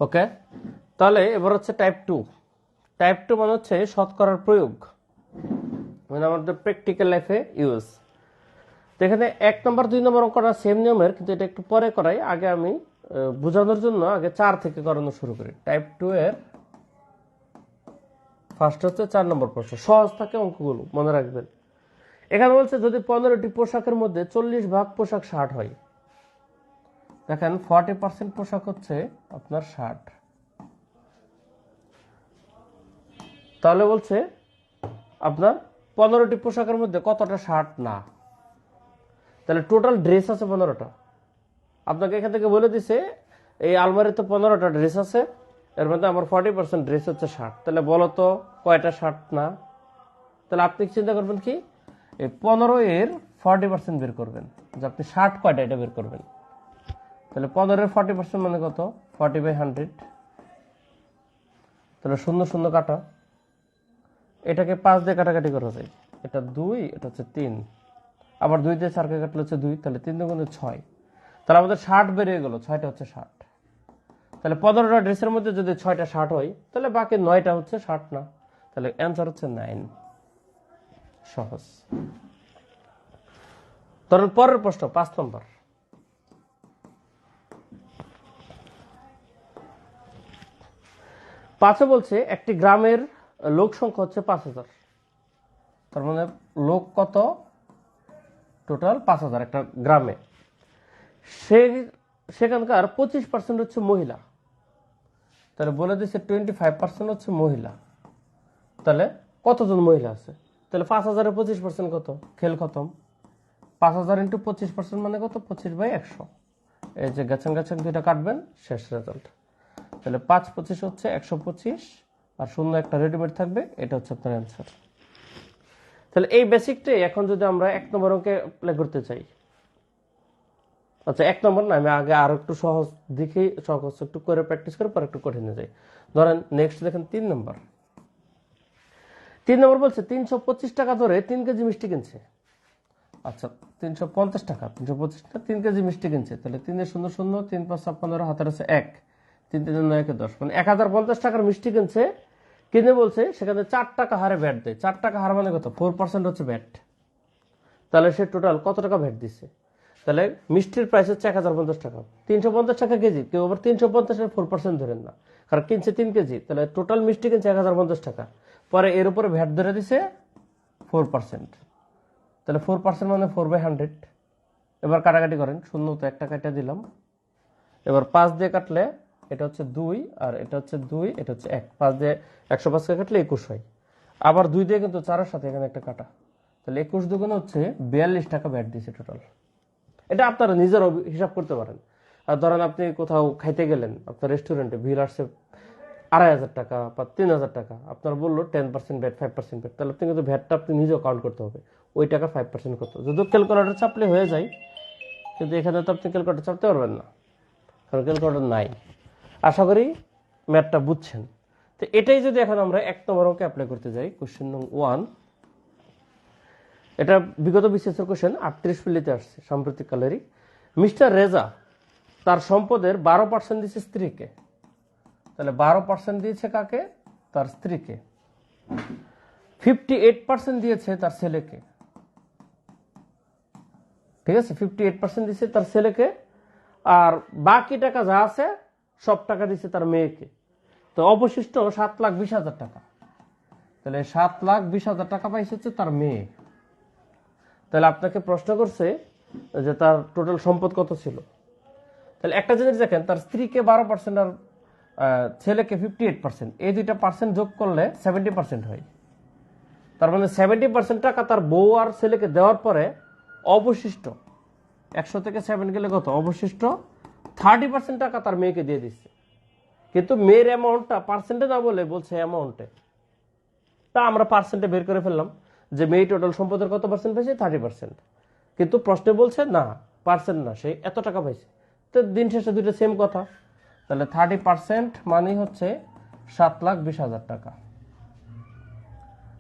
ওকে, তাহলে এবার হচ্ছে টাইপ 2। টাইপ 2 মানে হচ্ছে শতকরার প্রয়োগ, মানে আমাদের প্র্যাকটিক্যাল লাইফে ইউজ। তো এখানে 1 নম্বর 2 নম্বর অঙ্কটা সেম নিয়মের, কিন্তু এটা একটু পরে করাই। আগে আমি বোঝানোর জন্য আগে 4 থেকে করানো শুরু করি। টাইপ 2 এর ফার্স্ট হচ্ছে 4 নম্বর প্রশ্ন। সহজ থাকে অঙ্কগুলো, মনে রাখবেন। এখানে বলছে যদি 15টি পোশাকের মধ্যে 40 ভাগ পোশাক শার্ট হয়, দেখেন 40% পোশাক হচ্ছে আপনার শার্ট, তাহলে বলছে আপনার 15টি পোশাকের মধ্যে কতটা শার্ট না, তাহলে টোটাল ড্রেস আছে 15টা। আপনাকে এখান থেকে বলে দিছে এই আলমারিতে 15টা ড্রেস আছে, এর মধ্যে আমার 40% ড্রেস হচ্ছে শার্ট, তাহলে বলো তো কয়টা শার্ট না। তাহলে আপনি চিন্তা করবেন কি, এই 15 এর 40% বের করবেন, যে আপনি শার্ট কয়টা এটা বের করবেন। তাহলে 15 এর 40% মানে কত, 40/100। তাহলে 0 0 কাটা, এটাকে 5 দিয়ে কাটাকাটি করা যায়, এটা 2, এটা হচ্ছে 3, আবার 2 দিয়ে 4 কে কাটলে হচ্ছে 2, তাহলে 3 দুগুণে 6। তাহলে আমাদের শার্ট বেরিয়ে গেল, 6টা হচ্ছে শার্ট। তাহলে 15টা ড্রেসের মধ্যে যদি 6টা শার্ট হয়, তাহলে বাকি 9টা হচ্ছে শার্ট না, তাহলে অ্যান্সার হচ্ছে 9। সহজ। ধরুন পরের প্রশ্ন 5 নম্বর। 5 বলছে একটি গ্রামের লোক সংখ্যা হচ্ছে 5000, তার মানে লোক কত, টোটাল 5000 একটা গ্রামে। সেখানকার 25% হচ্ছে মহিলা, তাহলে বলে দিচ্ছে 25% হচ্ছে মহিলা। তাহলে কতজন মহিলা আছে, তাহলে 5000-এর 25% কত, খেল খতম। 5000 ইন্টু 25% মানে কত, 25/100। এই যে গেছেন গেছেন দুইটা কাটবেন, শেষ রেজাল্ট। তাহলে 5 25 হচ্ছে 125, আর 0 একটা রেডিমেড থাকবে, এটা হচ্ছে আপনার অ্যান্সার। তাহলে এই বেসিকটাই এখন যদি আমরা 1 নম্বর অঙ্কে অ্যাপ্লাই করতে চাই, আচ্ছা 1 নম্বর না, আমি আগে আরো একটু সহজ দেখি, সহজ একটু করে প্র্যাকটিস করে পরে একটু কঠিনে যাই। ধরেন নেক্সট দেখেন 3 নম্বর। 3 নম্বর বলছে 325 টাকা ধরে 3 কেজি মিষ্টি কিনছে। আচ্ছা 350 টাকা, 325 টাকা 3 কেজি মিষ্টি কিনছে, তাহলে 3 এর 0 0, 3 5 15, হাতের আছে 1, 3 3 9 1 10, মানে 1050 টাকার মিষ্টি কিনছে। কিনে বলছে সেখানে 4 টাকা হারে ভ্যাট দেয়। 4 টাকা হার মানে কত, 4% হচ্ছে ভ্যাট। তাহলে সে টোটাল কত টাকা ভ্যাট দিচ্ছে, তাহলে মিষ্টির প্রাইস হচ্ছে 1050 টাকা, 350 টাকা কেজি। কেউ আবার 350-এর 4% ধরেন না, কারণ কিনছে 3 কেজি, তাহলে টোটাল মিষ্টি কিনছে 1050 টাকা, পরে এর উপরে ভ্যাট ধরে দিছে 4%, তাহলে 4% মানে 4/100। এবার কাটাকাটি করেন, 0 তো একটা কাটা দিলাম, এবার 5 দিয়ে কাটলে এটা হচ্ছে 2, আর এটা হচ্ছে 2, এটা হচ্ছে 1, 5 দিয়ে 105 কে কাটলে 21 হয়। আবার 2 দিয়ে কিন্তু 4-এর সাথে এখানে একটা কাটা, তাহলে 21 দুগুণে হচ্ছে 42 টাকা ভ্যাট দিছে টোটাল। এটা আপনারা নিজের হিসাব করতে পারেন। আর ধরেন আপনি কোথাও খাইতে গেলেন, আপনার রেস্টুরেন্টে বিল আসছে 2,500 টাকা বা 3,000 টাকা, আপনার বললো 10% ভ্যাট 5% ভ্যাট, তাহলে আপনি কিন্তু ভ্যাটটা আপনি নিজেও কাউন্ট করতে হবে, ওই টাকা 5% কত। যদিও ক্যালকুলেটর চাপলে হয়ে যায়, কিন্তু এখানে তো আপনি ক্যালকুলেটর চাপতে পারবেন না, কারণ ক্যালকুলেটর নাই। আশা করি ম্যাথটা বুঝছেন। তো এটাই যদি এখন আমরা 1 নম্বর অঙ্কে অ্যাপ্লাই করতে যাই, কোশ্চেন নং 1, এটা বিগত বিসিএসের কোশ্চেন 38 পল্লীতে আসছে সাম্প্রতিককালেরই। মিস্টার রেজা তার সম্পদের 12% দিয়েছে স্ত্রীকে, তাহলে 12% দিয়েছে কাকে? তার স্ত্রীকে। 58% দিয়েছে তার ছেলেকে, ঠিক আছে, 58% দিয়েছে তার ছেলেকে, আর বাকি টাকা যা আছে সব টাকা দিয়েছে তার মেয়েকে। তো অবশিষ্ট 7,20,000 টাকা, তাহলে 7,20,000 টাকা পাইছে হচ্ছে তার মেয়ে। তাহলে আপনাকে প্রশ্ন করছে যে তার টোটাল সম্পদ কত ছিল। তাহলে একটা জিনিস দেখেন, তার স্ত্রীকে 12% আর ছেলেকে 58%, এই দুইটা পার্সেন্ট যোগ করলে 70% হয়। তার মানে 70% টাকা তার বউ আর ছেলেকে দেওয়ার পরে অবশিষ্ট 100 থেকে 7 গেলে কত? অবশিষ্ট 30% টাকা তার মেয়েকে দিয়ে দিচ্ছে। কিন্তু মেয়ের অ্যামাউন্টটা পার্সেন্টে না বলে বলছে অ্যামাউন্টে। তা আমরা পার্সেন্টে বের করে ফেললাম যে মেয়ে টোটাল সম্পদের কত পার্সেন্ট পাইছে? 30%। কিন্তু প্রশ্নে বলছে না, পার্সেন্ট না, সে এত টাকা পাইছে। তো দিন শেষে দুইটা সেম কথা। তাহলে 30% মানে হচ্ছে 7,20,000 টাকা।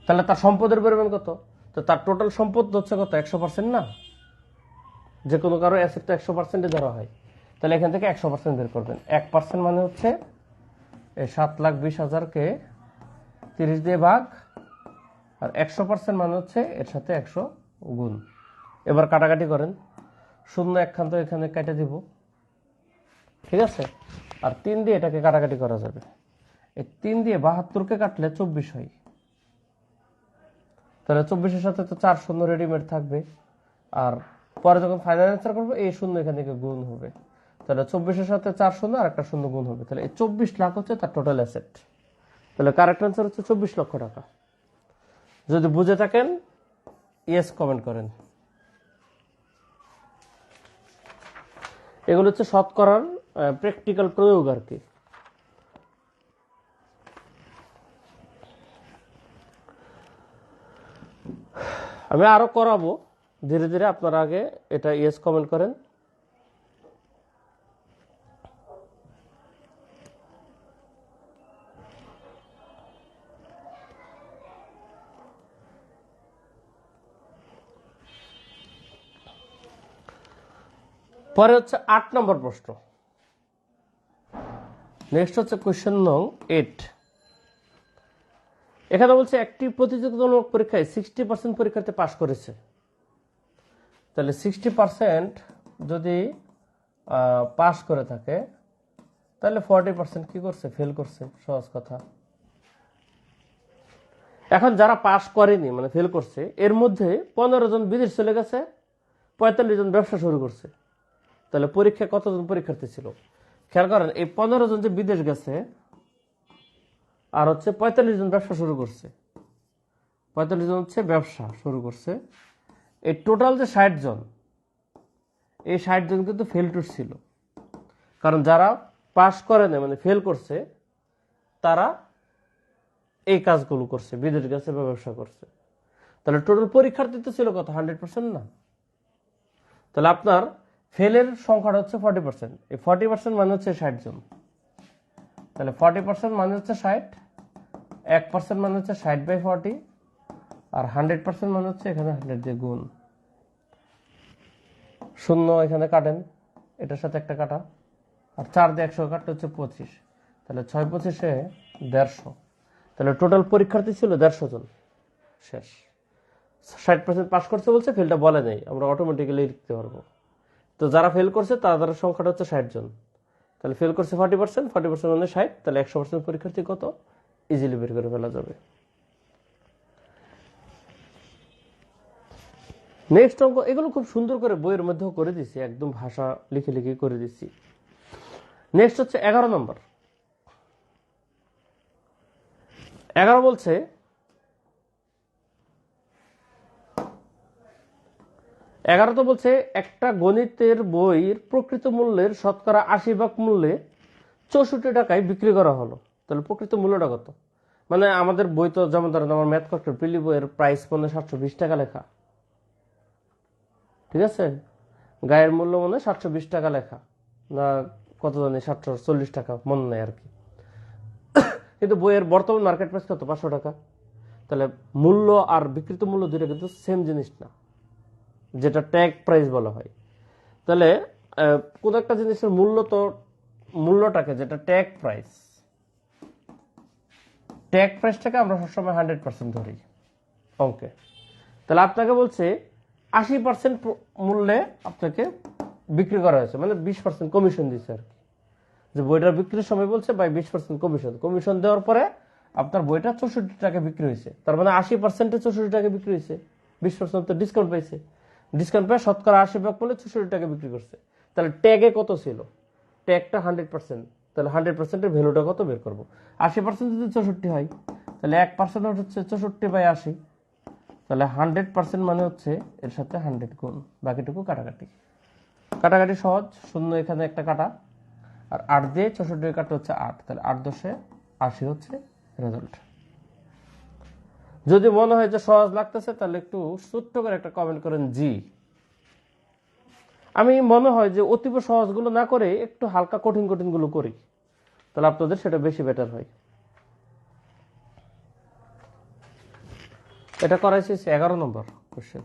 তাহলে তার সম্পদের পরিমাণ কত? তো তার টোটাল সম্পদ হচ্ছে কত? 100% না? যে কোনো কারো অ্যাসেট তো 100% ধরা হয়। তাহলে এখান থেকে 100% বের করবেন। 1% মানে হচ্ছে এই 7,20,000-কে 30 দিয়ে ভাগ, আর 100% মানে হচ্ছে এর সাথে 100 গুণ। এবার কাটাকাটি করেন, 0 একখান তো এখানে কেটে দিব, ঠিক আছে, আর 3 দিয়ে এটাকে কাটাকাটি করা যাবে। এই 3 দিয়ে 72-কে কাটলে 24 হয়। তাহলে 24-এর সাথে তো 4 শূন্য রেডিমেড থাকবে, আর পরে যখন ফাইনাল অ্যান্সার করবো এই শূন্য এখান থেকে গুণ হবে। তাহলে 24-এর সাথে 4 শূন্য আর একটা শূন্য গুণ হবে, তাহলে এই 24 লাখ হচ্ছে তার টোটাল অ্যাসেট। তাহলে কারেক্ট অ্যান্সার হচ্ছে 24 লক্ষ টাকা। যদি বুঝে থাকেন ইয়েস কমেন্ট করেন। এগুলো হচ্ছে শতকরার প্র্যাকটিক্যাল প্রয়োগ আর কি। আমি আরো করাবো ধীরে ধীরে, আপনারা আগে এটা ইয়েস কমেন্ট করেন। পরে হচ্ছে 8 নম্বর প্রশ্ন। নেক্সট হচ্ছে কোশ্চেন নং 8। এখানে বলছে একটি প্রতিযোগিতামূলক পরীক্ষায় 60% পরীক্ষার্থী পাশ করেছে। তাহলে 60% যদি পাশ করে থাকে, তাহলে 40% কি করছে? ফেল করছে। সহজ কথা। এখন যারা পাশ করেনি মানে ফেল করছে, এর মধ্যে 15 জন বিদেশ চলে গেছে, 45 জন ব্যবসা শুরু করছে। তাহলে পরীক্ষায় কতজন পরীক্ষার্থী ছিল? খেয়াল করেন, এই 15 জন যে বিদেশ গেছে আর হচ্ছে 45 জন ব্যবসা শুরু করছে, 45 জন হচ্ছে ব্যবসা শুরু করছে, এই টোটাল যে 60 জন, এই 60 জন কিন্তু ফেল টুর ছিল। কারণ যারা পাস করে না মানে ফেল করছে, তারা এই কাজগুলো করছে, বিদেশ গেছে বা ব্যবসা করছে। তাহলে টোটাল পরীক্ষার্থী তো ছিল কত? 100% না? তাহলে আপনার ফেলের সংখ্যাটা হচ্ছে 40%। এই 40% মানে হচ্ছে 60 জন। তাহলে 40% মানে হচ্ছে 60, 1% মানে হচ্ছে 60/40, আর 100% মানে হচ্ছে এখানে 100 দিয়ে গুণ। শূন্য এখানে কাটেন, এটার সাথে একটা কাটা, আর 4 দিয়ে 100 কাটতে হচ্ছে 25। তাহলে 6×25 150। তাহলে টোটাল পরীক্ষার্থী ছিল 150 জন। শেষ। 60% পাস করছে বলছে, ফেলটা বলে নেই, আমরা অটোমেটিক্যালি লিখতে পারবো। তো যারা ফেল করছে তাদের সংখ্যাটা হচ্ছে 60 জন। তাহলে ফেল করছে 40%, 40% মানে 60, তাহলে 100% পরীক্ষার্থী কত? ইজিলি বের করে ফেলা যাবে। নেক্সট অঙ্ক, এগুলো খুব সুন্দর করে বইয়ের মধ্যেও করে দিছি, একদম ভাষা লিখে লিখে করে দিছি। নেক্সট হচ্ছে 11 নম্বর। 11 বলছে তো বলছে একটা গণিতের বইয়ের প্রকৃত মূল্যের শতকরা 80 ভাগ মূল্যে 64 টাকায় বিক্রি করা হলো। তাহলে প্রকৃত মূল্যটা কত? মানে আমাদের বই তো যেমন ধরেন আমার ম্যাথ কষ্ট পিলি বইয়ের প্রাইস মনে 720 টাকা লেখা, ঠিক আছে, গায়ের মূল্য মনে 720 টাকা লেখা, না কত জানি 740 টাকা মনে নেই আর কি, কিন্তু বইয়ের বর্তমান মার্কেট প্রাইস কত? 500 টাকা। তাহলে মূল্য আর বিক্রিত মূল্য দুটো কিন্তু সেম জিনিস না, যেটা ট্যাগ প্রাইস বলা হয়। তাহলে কোন একটা জিনিসের মূল্য তো মূল্যটাকে যেটা ট্যাগ প্রাইসটাকে আমরা সবসময় 100% ধরি অঙ্কে। তাহলে আপনাকে বলছে 80% মূল্যে আপনাকে বিক্রি করা হয়েছে, মানে 20% কমিশন দিচ্ছে আর কি, যে বইটার বিক্রির সময় বলছে বাই 20% কমিশন দেওয়ার পরে আপনার বইটা 64 টাকা বিক্রি হয়েছে। তার মানে 80% 64 টাকা বিক্রি হয়েছে, 20% তো ডিসকাউন্ট পাইছে, ডিসকাউন্ট পেয়ে শতকরা 80 ভাগ বলে 64 টাকা বিক্রি করছে। তাহলে ট্যাগে কত ছিল? ট্যাগটা 100%, তাহলে 100%-এর ভ্যালুটা কত বের করবো? 80% যদি 64 হয় তাহলে 1% হচ্ছে 64/80, তাহলে 100% মানে হচ্ছে এর সাথে 100 গুণ, বাকিটুকু কাটাকাটি। কাটাকাটি সহজ, শূন্য এখানে একটা কাটা, আর 8 দিয়ে 64 কাটা হচ্ছে 8, তাহলে 8 10 80 হচ্ছে রেজাল্ট। যদি মনে হয় যে সহজ লাগতেছে তাহলে একটু ছোট্ট করে একটা কমেন্ট করেন জি। আমি মনে হয় যে অতীব সহজগুলো না করে একটু হালকা কঠিন গুলো করি, তাহলে আপনাদের সেটা বেশি বেটার হয়। এটা করাইছি 11 নম্বর কোশ্চেন।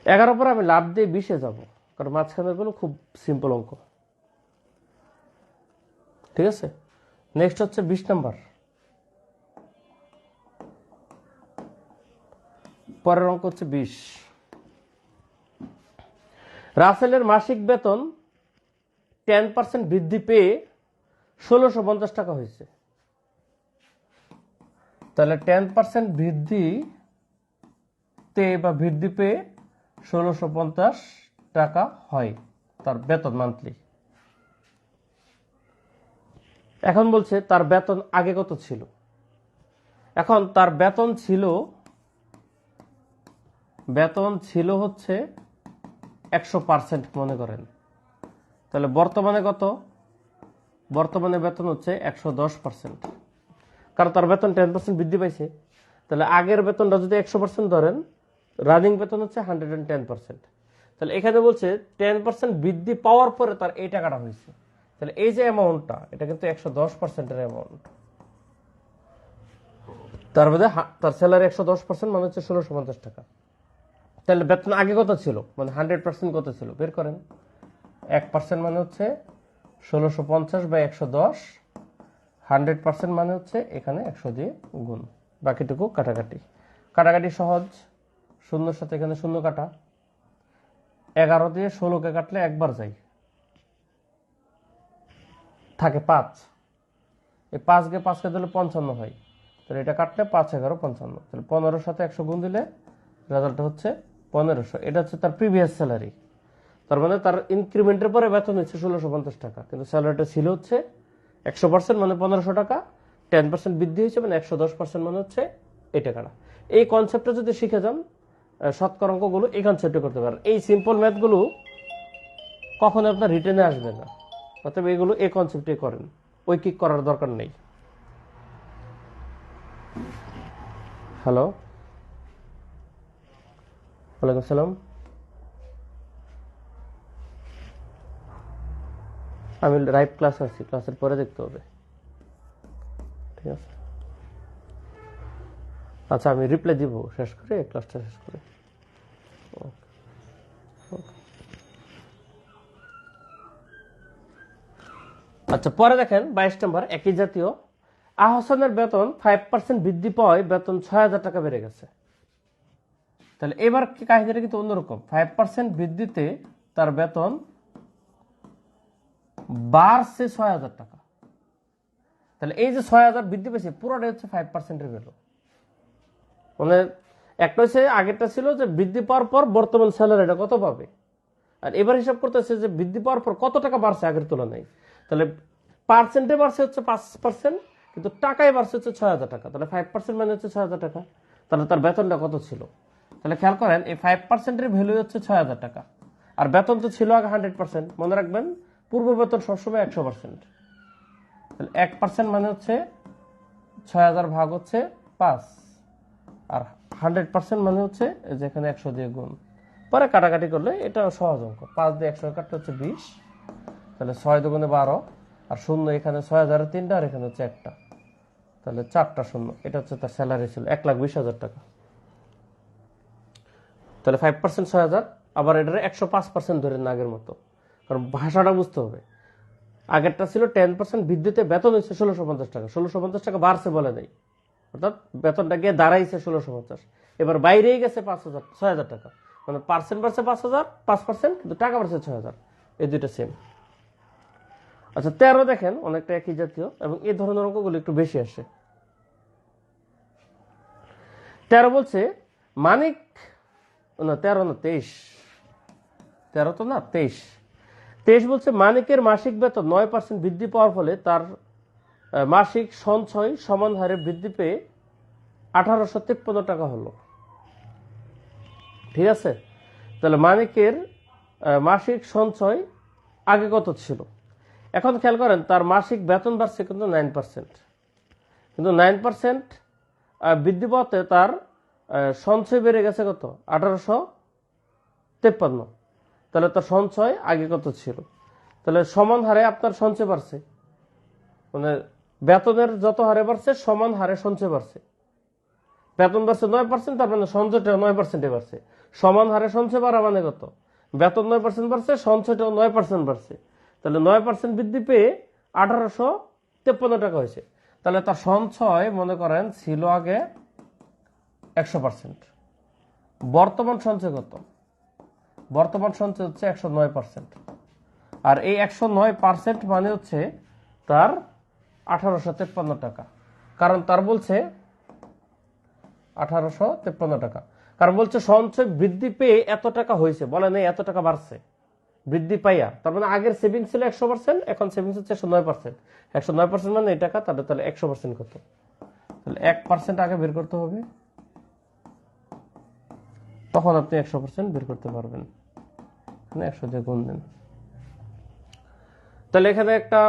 11 পর আমি লাভ দিয়ে 20-এ যাব, কারণ মাঝখানের গুলো খুব সিম্পল অঙ্ক, ঠিক আছে। নেক্সট হচ্ছে 20 নম্বর। পরের অঙ্ক হচ্ছে 20। রাসেলের মাসিক বেতন 10% বৃদ্ধি পেয়ে 1650 টাকা হয়েছে। তাহলে 10% বৃদ্ধি পেয়ে 1650 টাকা হয় তার বেতন মান্থলি। এখন বলছে তার বেতন আগে কত ছিল। এখন তার বেতন ছিল হচ্ছে 100% মনে করেন। তাহলে বর্তমানে কত? বর্তমানে বেতন হচ্ছে 110%, কারণ তার বেতন 10% বৃদ্ধি পাইছে। তাহলে আগের বেতনটা যদি 100% ধরেন, রানিং বেতন হচ্ছে 110%। তাহলে এখানে বলছে 10% বৃদ্ধি পাওয়ার পরে তার এই টাকাটা হয়েছে। তাহলে এই যে অ্যামাউন্টটা, এটা কিন্তু 110%-এর অ্যামাউন্ট। তার মধ্যে তার স্যালারি 110% মানে হচ্ছে 1650 টাকা। তাহলে বেতন আগে কত ছিল, মানে 100% কত ছিল বের করেন। 1% মানে হচ্ছে 1650/110, 100% মানে হচ্ছে এখানে 100 দিয়ে গুণ, বাকিটুকু কাটাকাটি। কাটাকাটি সহজ, শূন্যর সাথে এখানে শূন্য কাটা। 11 দিয়ে 16-কে কাটলে একবার যায়, থাকে 5। এই 5 কে 5-কে দিলে 55 হয়, তাহলে এটা কাটলে 5 11 55, তাহলে 15-র সাথে 100 গুণ দিলে রেজাল্ট হচ্ছে 1500। এটা হচ্ছে তার প্রিভিয়াস স্যালারি। তার মানে তার ইনক্রিমেন্টের পরে বেতন হচ্ছে 1650 টাকা, কিন্তু স্যালারিটা ছিল হচ্ছে 100% মানে 1500 টাকা, 10% বৃদ্ধি হয়েছে মানে 110% মানে হচ্ছে এই টাকাটা। এই কনসেপ্টটা যদি শিখে যান, শতকরা অঙ্কগুলো এই কনসেপ্টে করতে পারেন। এই সিম্পল ম্যাথগুলো কখনো আপনার রিটেনে আসবে না, অতএব এগুলো এই কনসেপ্টে করেন, ঐকিক করার দরকার নেই। হ্যালো, ওয়ালাইকুম আসসালাম। আমি লাইভ ক্লাস আছি, ক্লাসের পরে দেখতে হবে, ঠিক আছে। আচ্ছা, আমি রিপ্লাই দিব শেষ করে, ক্লাসটা শেষ করে। আচ্ছা, পরে দেখেন 22 নম্বর, একই জাতীয়। আহসানের বেতন 5% বৃদ্ধি পাওয়ায় বেতন 6000 টাকা বেড়ে গেছে। তাহলে এবার কাহিনীটা কিন্তু অন্যরকম। 5% বৃদ্ধিতে তার বেতন বাড়ছে 6000 টাকা। তাহলে এই যে 6000 বৃদ্ধি পেয়েছে, পুরোটাই হচ্ছে 5%-এর ভ্যালু। মানে একটা হচ্ছে আগেরটা ছিল যে বৃদ্ধি পাওয়ার পর বর্তমান স্যালারিটা কত পাবে, আর এবার হিসাব করতেছে যে বৃদ্ধি পাওয়ার পর কত টাকা বাড়ছে আগের তুলনায়। তাহলে পার্সেন্টে বাড়ছে হচ্ছে 5%, কিন্তু টাকায় বাড়ছে হচ্ছে 6000 টাকা। তাহলে 5% মানে হচ্ছে 6000 টাকা। তাহলে তার বেতনটা কত ছিল? তাহলে খেয়াল করেন, এই 5%-এর ভ্যালু হচ্ছে 6000 টাকা, আর বেতন তো ছিল আগে 100%। মনে রাখবেন, পূর্ব বেতন সবসময় 100%। তাহলে 1% মানে হচ্ছে 6000 ভাগ হচ্ছে 5, আর 100% মানে হচ্ছে যেখানে 100 দিয়ে গুণ, পরে কাটাকাটি করলে এটা সহজ অঙ্ক। 5 দিয়ে 100 কাটতে হচ্ছে 20, তাহলে 6 দুগুণে 12, আর শূন্য এখানে 6000 3টা, আর এখানে হচ্ছে একটা, তাহলে 4টা শূন্য। এটা হচ্ছে তার স্যালারি ছিল 1,20,000 টাকা। তাহলে 5% 6000, আবার এটার 105% ধরে না আগের মতো, কারণ ভাষাটা বুঝতে হবে। আগেরটা ছিল 10% বৃদ্ধিতে বেতন হচ্ছে 1650 টাকা, 1650 টাকা বাড়ছে বলে নেই, অর্থাৎ বেতনটা গিয়ে দাঁড়াইছে 1650, এবার বাইরেই গেছে 6000 টাকা, মানে পার্সেন্ট বাড়ছে 5000, 5%, কিন্তু টাকা বাড়ছে 6000, এই দুইটা সেম। আচ্ছা 13 দেখেন অনেকটা একই জাতীয়, এবং এই ধরনের অঙ্কগুলো একটু বেশি আসে। 13 বলছে মানিক, না 13 না 23, 13 তো না 23 বলছে মানিকের মাসিক বেতন 9% বৃদ্ধি পাওয়ার ফলে তার মাসিক সঞ্চয় সমান হারে বৃদ্ধি পেয়ে 1853 টাকা হলো। ঠিক আছে, তাহলে মানিকের মাসিক সঞ্চয় আগে কত ছিল? এখন খেয়াল করেন তার মাসিক বেতন বাড়ছে কিন্তু 9%, কিন্তু 9% বৃদ্ধি পাওয়াতে তার সঞ্চয় বেড়ে গেছে কত? 1853। তাহলে তার সঞ্চয় আগে কত ছিল? তাহলে সমান হারে আপনার সঞ্চয় বাড়ছে, মানে বেতনের যত হারে বাড়ছে সমান হারে সঞ্চয় বাড়ছে। বেতন বাড়ছে 9%, তার মানে সঞ্চয়টাও 9% বাড়ছে। সমান হারে সঞ্চয় বাড়া মানে কত? বেতন 9% বাড়ছে, সঞ্চয়টাও 9% বাড়ছে, তাহলে 9% বৃদ্ধি পেয়ে 1853 টাকা হয়েছে। তাহলে তার সঞ্চয় মনে করেন ছিল আগে 100%, বর্তমান সঞ্চয় কত? বর্তমান সঞ্চয় হচ্ছে 109%, আর এই 109% মানে হচ্ছে তার 1853 টাকা। কারণ তার বলছে 1853 টাকা, কারণ বলছে সঞ্চয় বৃদ্ধি পেয়ে এত টাকা হয়েছে, বলে নেই এত টাকা বাড়ছে বৃদ্ধি পাইয়া। তার মানে আগের সেভিংস ছিল 100%, এখন সেভিংস হচ্ছে 109%। 109% মানে এই টাকা, তাহলে 100% কত? তাহলে 1% আগে বের করতে হবে, তখন আপনি 100% বের করতে পারবেন। 100 দিয়ে গুণ দেন, তাহলে এখানে একটা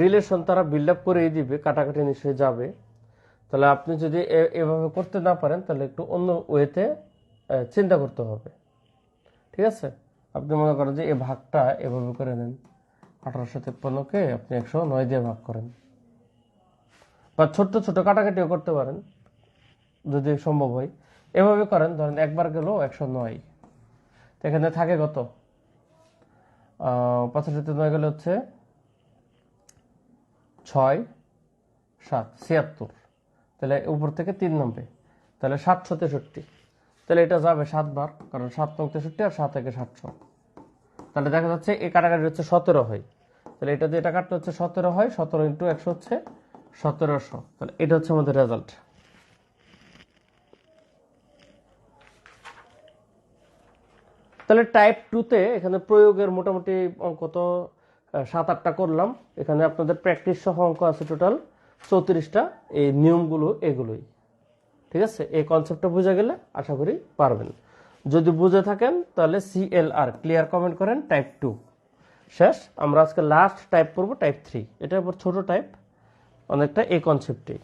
রিলেশন তারা বিল্ড আপ করেই দিবে, কাটাকাটি নিশ্চয়ই যাবে। তাহলে আপনি যদি এভাবে করতে না পারেন, তাহলে একটু অন্য ওয়েতে চিন্তা করতে হবে। ঠিক আছে, আপনি মনে করেন যে এই ভাগটা এভাবে করে নেন, 1853কে আপনি 109 দিয়ে ভাগ করেন, বা ছোট্ট ছোট কাটাকাটিও করতে পারেন যদি সম্ভব হয়। এভাবে করেন, ধরেন একবার গেল 109, এখানে থাকে কত? 65 গেলে হচ্ছে 6, 7, 76, তাহলে উপর থেকে 3 নামবে, তাহলে 763। তাহলে এটা যাবে 7 বার, কারণ 7 নং 63 আর 7 একে 700। তাহলে দেখা যাচ্ছে এই কাটাকাটি হচ্ছে 17 হয়, তাহলে এটা দিয়ে এটা কাটতে হচ্ছে 17 হয়, 17 ইন্টু 100 হচ্ছে 1700। তাহলে এটা হচ্ছে আমাদের রেজাল্ট। তাহলে টাইপ 2তে এখানে প্রয়োগের মোটামুটি অঙ্ক তো 7-8টা করলাম। এখানে আপনাদের প্র্যাকটিস সহ অঙ্ক আছে টোটাল 34টা। এই নিয়মগুলো এগুলোই। ঠিক আছে, এই কনসেপ্টটা বুঝে গেলে আশা করি পারবেন। যদি বুঝে থাকেন তাহলে CLR ক্লিয়ার কমেন্ট করেন। টাইপ 2 শেষ। আমরা আজকে লাস্ট টাইপ করব, টাইপ 3। এটা আবার ছোট টাইপ অনেকটা, এই কনসেপ্টেই।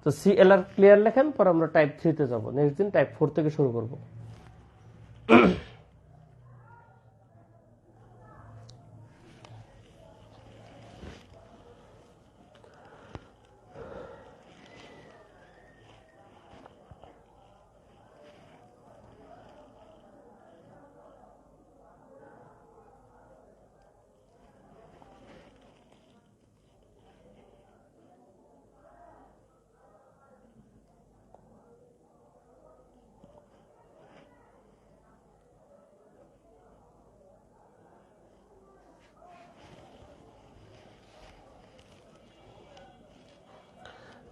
তো CLR ক্লিয়ার লেখেন, পর আমরা টাইপ 3তে যাব। নেক্সট দিন টাইপ 4 থেকে শুরু করব।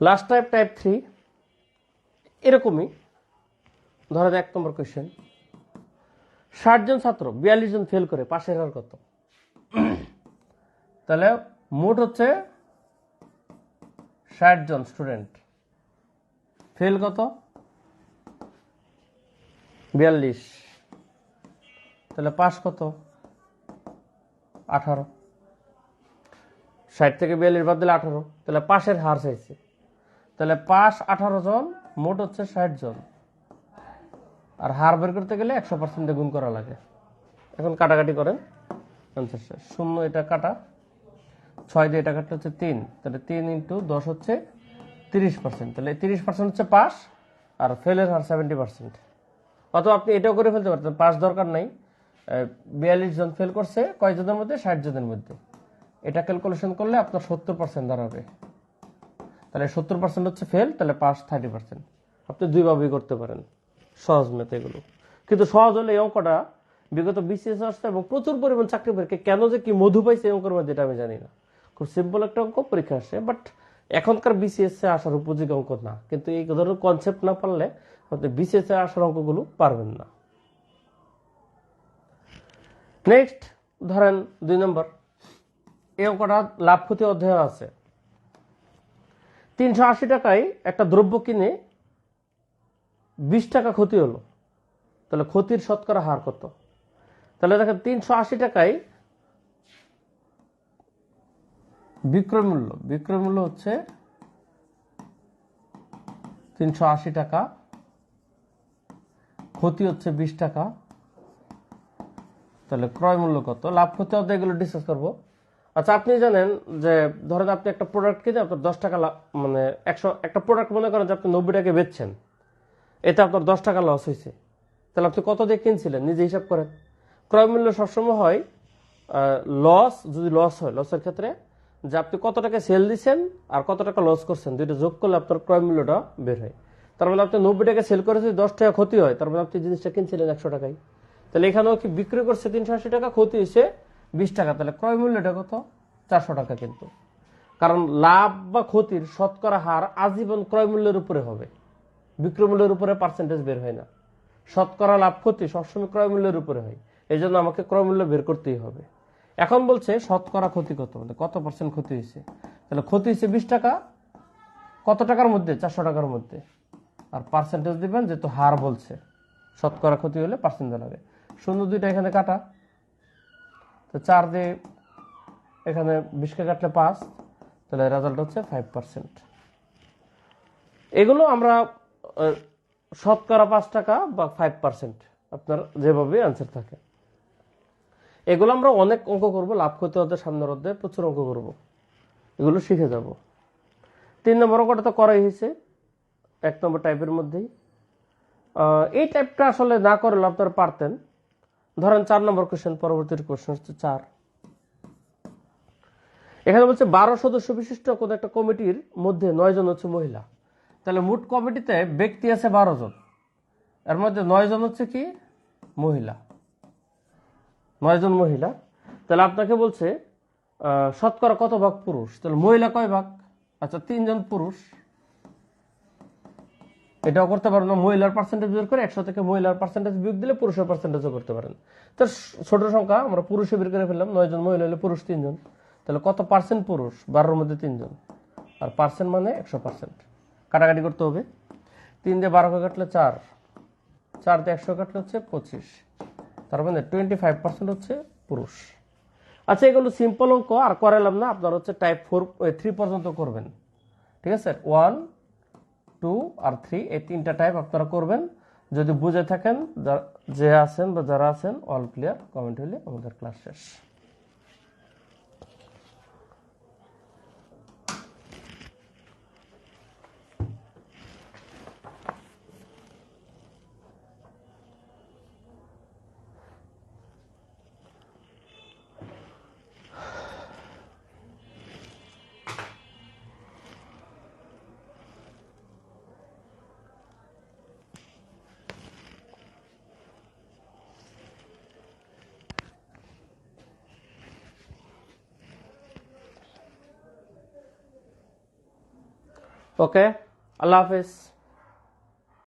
লাস্ট টাইপ, টাইপ 3 এরকমই। ধরেন 1 নম্বর কোয়েশ্চেন, 60 জন ছাত্র 42 জন ফেল করে, পাশের হার কত? তাহলে মোট হচ্ছে 60 জন স্টুডেন্ট, ফেল কত? 42, তাহলে পাস কত? 18। 60 থেকে 42 বাদ দিলে 18, তাহলে পাশের হার চাইছে, তাহলে পাশ 18 জন, মোট হচ্ছে 60 জন। আর হার বের করতে গেলে 100% গুণ করা লাগে। এখন কাটাকাটি করেন, আনসার শেষ। 0 এটা কাটা, 6 দিয়ে এটা কাটলে হচ্ছে 3, তাহলে 3 × 10 হচ্ছে 30%, তাহলে 30% হচ্ছে পাস, আর ফেলের হার 70%। অথবা আপনি এটাও করে ফেলতে পারতেন, পাস দরকার নাই, 42 জন ফেল করছে কয়জনের মধ্যে, 60 জনের মধ্যে, এটা ক্যালকুলেশন করলে আপনার 70% দাঁড়াবে। তাহলে 70% হচ্ছে ফেল, তাহলে পাস 30%। আপনি দুইভাবেই করতে পারেন, সহজ মেথ এগুলো। কিন্তু সহজ হলে এই অঙ্কটা বিগত বিসিএস আসছে এবং প্রচুর পরিমাণ চাকরি পরীক্ষা কেন যে কি মধু পাইছে এই অঙ্কের মধ্যে, এটা আমি জানি না। খুব সিম্পল একটা অঙ্ক, পরীক্ষা আসে, বাট এখনকার বিসিএস এ আসার উপযোগী অঙ্ক না। কিন্তু এই ধরনের কনসেপ্ট না পারলে আপনি বিসিএস এ আসার অঙ্কগুলো পারবেন না। নেক্সট ধরেন 2 নম্বর, এই অঙ্কটা লাভ ক্ষতি অধ্যায় আছে। 380 টাকায় একটা দ্রব্য কিনে 20 টাকা ক্ষতি হলো, তাহলে ক্ষতির শতকরা হার কত? তাহলে দেখেন 380 টাকায় বিক্রয় মূল্য হচ্ছে 380 টাকা, ক্ষতি হচ্ছে 20 টাকা, তাহলে ক্রয় মূল্য কত? লাভ ক্ষতি অধ্যায় এগুলো ডিসকাস করবো। আচ্ছা, আপনি জানেন যে ধরেন আপনি একটা প্রোডাক্ট কিনে আপনার 10 টাকা মানে 100 একটা প্রোডাক্ট মনে করেন যে আপনি 90 টাকা বেচছেন, এতে আপনার 10 টাকা লস হয়েছে, তাহলে আপনি কত দিয়ে কিনছিলেন নিজে হিসাব করেন। ক্রয় মূল্য সবসময় হয় লস, যদি লস হয় লসের ক্ষেত্রে যে আপনি কত টাকা সেল দিচ্ছেন আর কত টাকা লস করছেন, দুইটা যোগ করলে আপনার ক্রয় মূল্যটা বের হয়। তার মানে আপনি 90 টাকা সেল করেছেন, 10 টাকা ক্ষতি হয়, তার মানে আপনি জিনিসটা কিনছিলেন 100 টাকায়। তাহলে এখানেও কি বিক্রি করছে 380 টাকা, ক্ষতি হয়েছে 20 টাকা, তাহলে ক্রয় মূল্যটা কত? 400 টাকা। কিন্তু কারণ লাভ বা ক্ষতির শতকরা হার আজীবন ক্রয় মূল্যের উপরে হবে, বিক্রয় মূল্যের উপরে পার্সেন্টেজ বের হয় না। শতকরা লাভ ক্ষতি সবসময় ক্রয় মূল্যের উপরে হয়, এই জন্য আমাকে ক্রয় মূল্য বের করতেই হবে। এখন বলছে শতকরা ক্ষতি কত, মানে কত পার্সেন্ট ক্ষতি হয়েছে। তাহলে ক্ষতি হয়েছে 20 টাকা, কত টাকার মধ্যে? 400 টাকার মধ্যে। আর পার্সেন্টেজ দিবেন, যেহেতু হার বলছে, শতকরা ক্ষতি হলে পার্সেন্ট লাগে। 0 2টা এখানে কাটা, তো 4 দিয়ে এখানে 20কে কাটলে 5, তাহলে রেজাল্ট হচ্ছে 5%। এগুলো আমরা শতকরা 5 টাকা বা 5%, আপনার যেভাবে আনসার থাকে। এগুলো আমরা অনেক অঙ্ক করব, লাভ ক্ষতি অধ্যায় সামনের অধ্যায়ে প্রচুর অঙ্ক করব, এগুলো শিখে যাব। 3 নম্বর অঙ্কটা তো করাই হয়েছে 1 নম্বর টাইপের মধ্যেই। এই টাইপটা আসলে না করলে আপনারা পারতেন। ধরেন 4 নম্বর কোশ্চেন, পরবর্তী কোশ্চেন হচ্ছে 4। এখানে বলছে 12 সদস্য বিশিষ্ট কোন একটা কমিটির মধ্যে 9 জন হচ্ছে মহিলা। তাহলে মোট কমিটিতে ব্যক্তি আছে 12 জন, এর মধ্যে 9 জন হচ্ছে কি মহিলা, 9 জন মহিলা। তাহলে আপনাকে বলছে শতকরা কত ভাগ পুরুষ, তাহলে মহিলা কয় ভাগ? আচ্ছা, 3 জন পুরুষ। এটাও করতে পারেন না, মহিলার পার্সেন্টেজ বের করে 100 থেকে মহিলার পার্সেন্টেজ বিয়োগ দিলে পুরুষের পার্সেন্টেজও করতে পারেন। তো ছোট সংখ্যা আমরা পুরুষে বের করে ফেললাম, 9 জন মহিলা হলে পুরুষ 3 জন, তাহলে কত পার্সেন্ট পুরুষ? 12-এর মধ্যে 3 জন, আর পার্সেন্ট মানে 100%। কাটাকাটি করতে হবে, 3 দিয়ে 12কে কাটলে 4, 4 দিয়ে 100 কাটলে হচ্ছে 25, তার মানে 25% হচ্ছে পুরুষ। আচ্ছা, এগুলো সিম্পল অঙ্ক, আর করালাম না, আপনার হচ্ছে টাইপ 3 পর্যন্ত করবেন, ঠিক আছে? 1 2 আর 3 এই 3টা টাইপ আপনারা করবেন। যদি বুঝে থাকেন, যে আছেন বা যারা আছেন, অল ক্লিয়ার কমেন্ট হলে আমাদের ক্লাস শেষ। ওকে, আল্লাহ হাফেজ।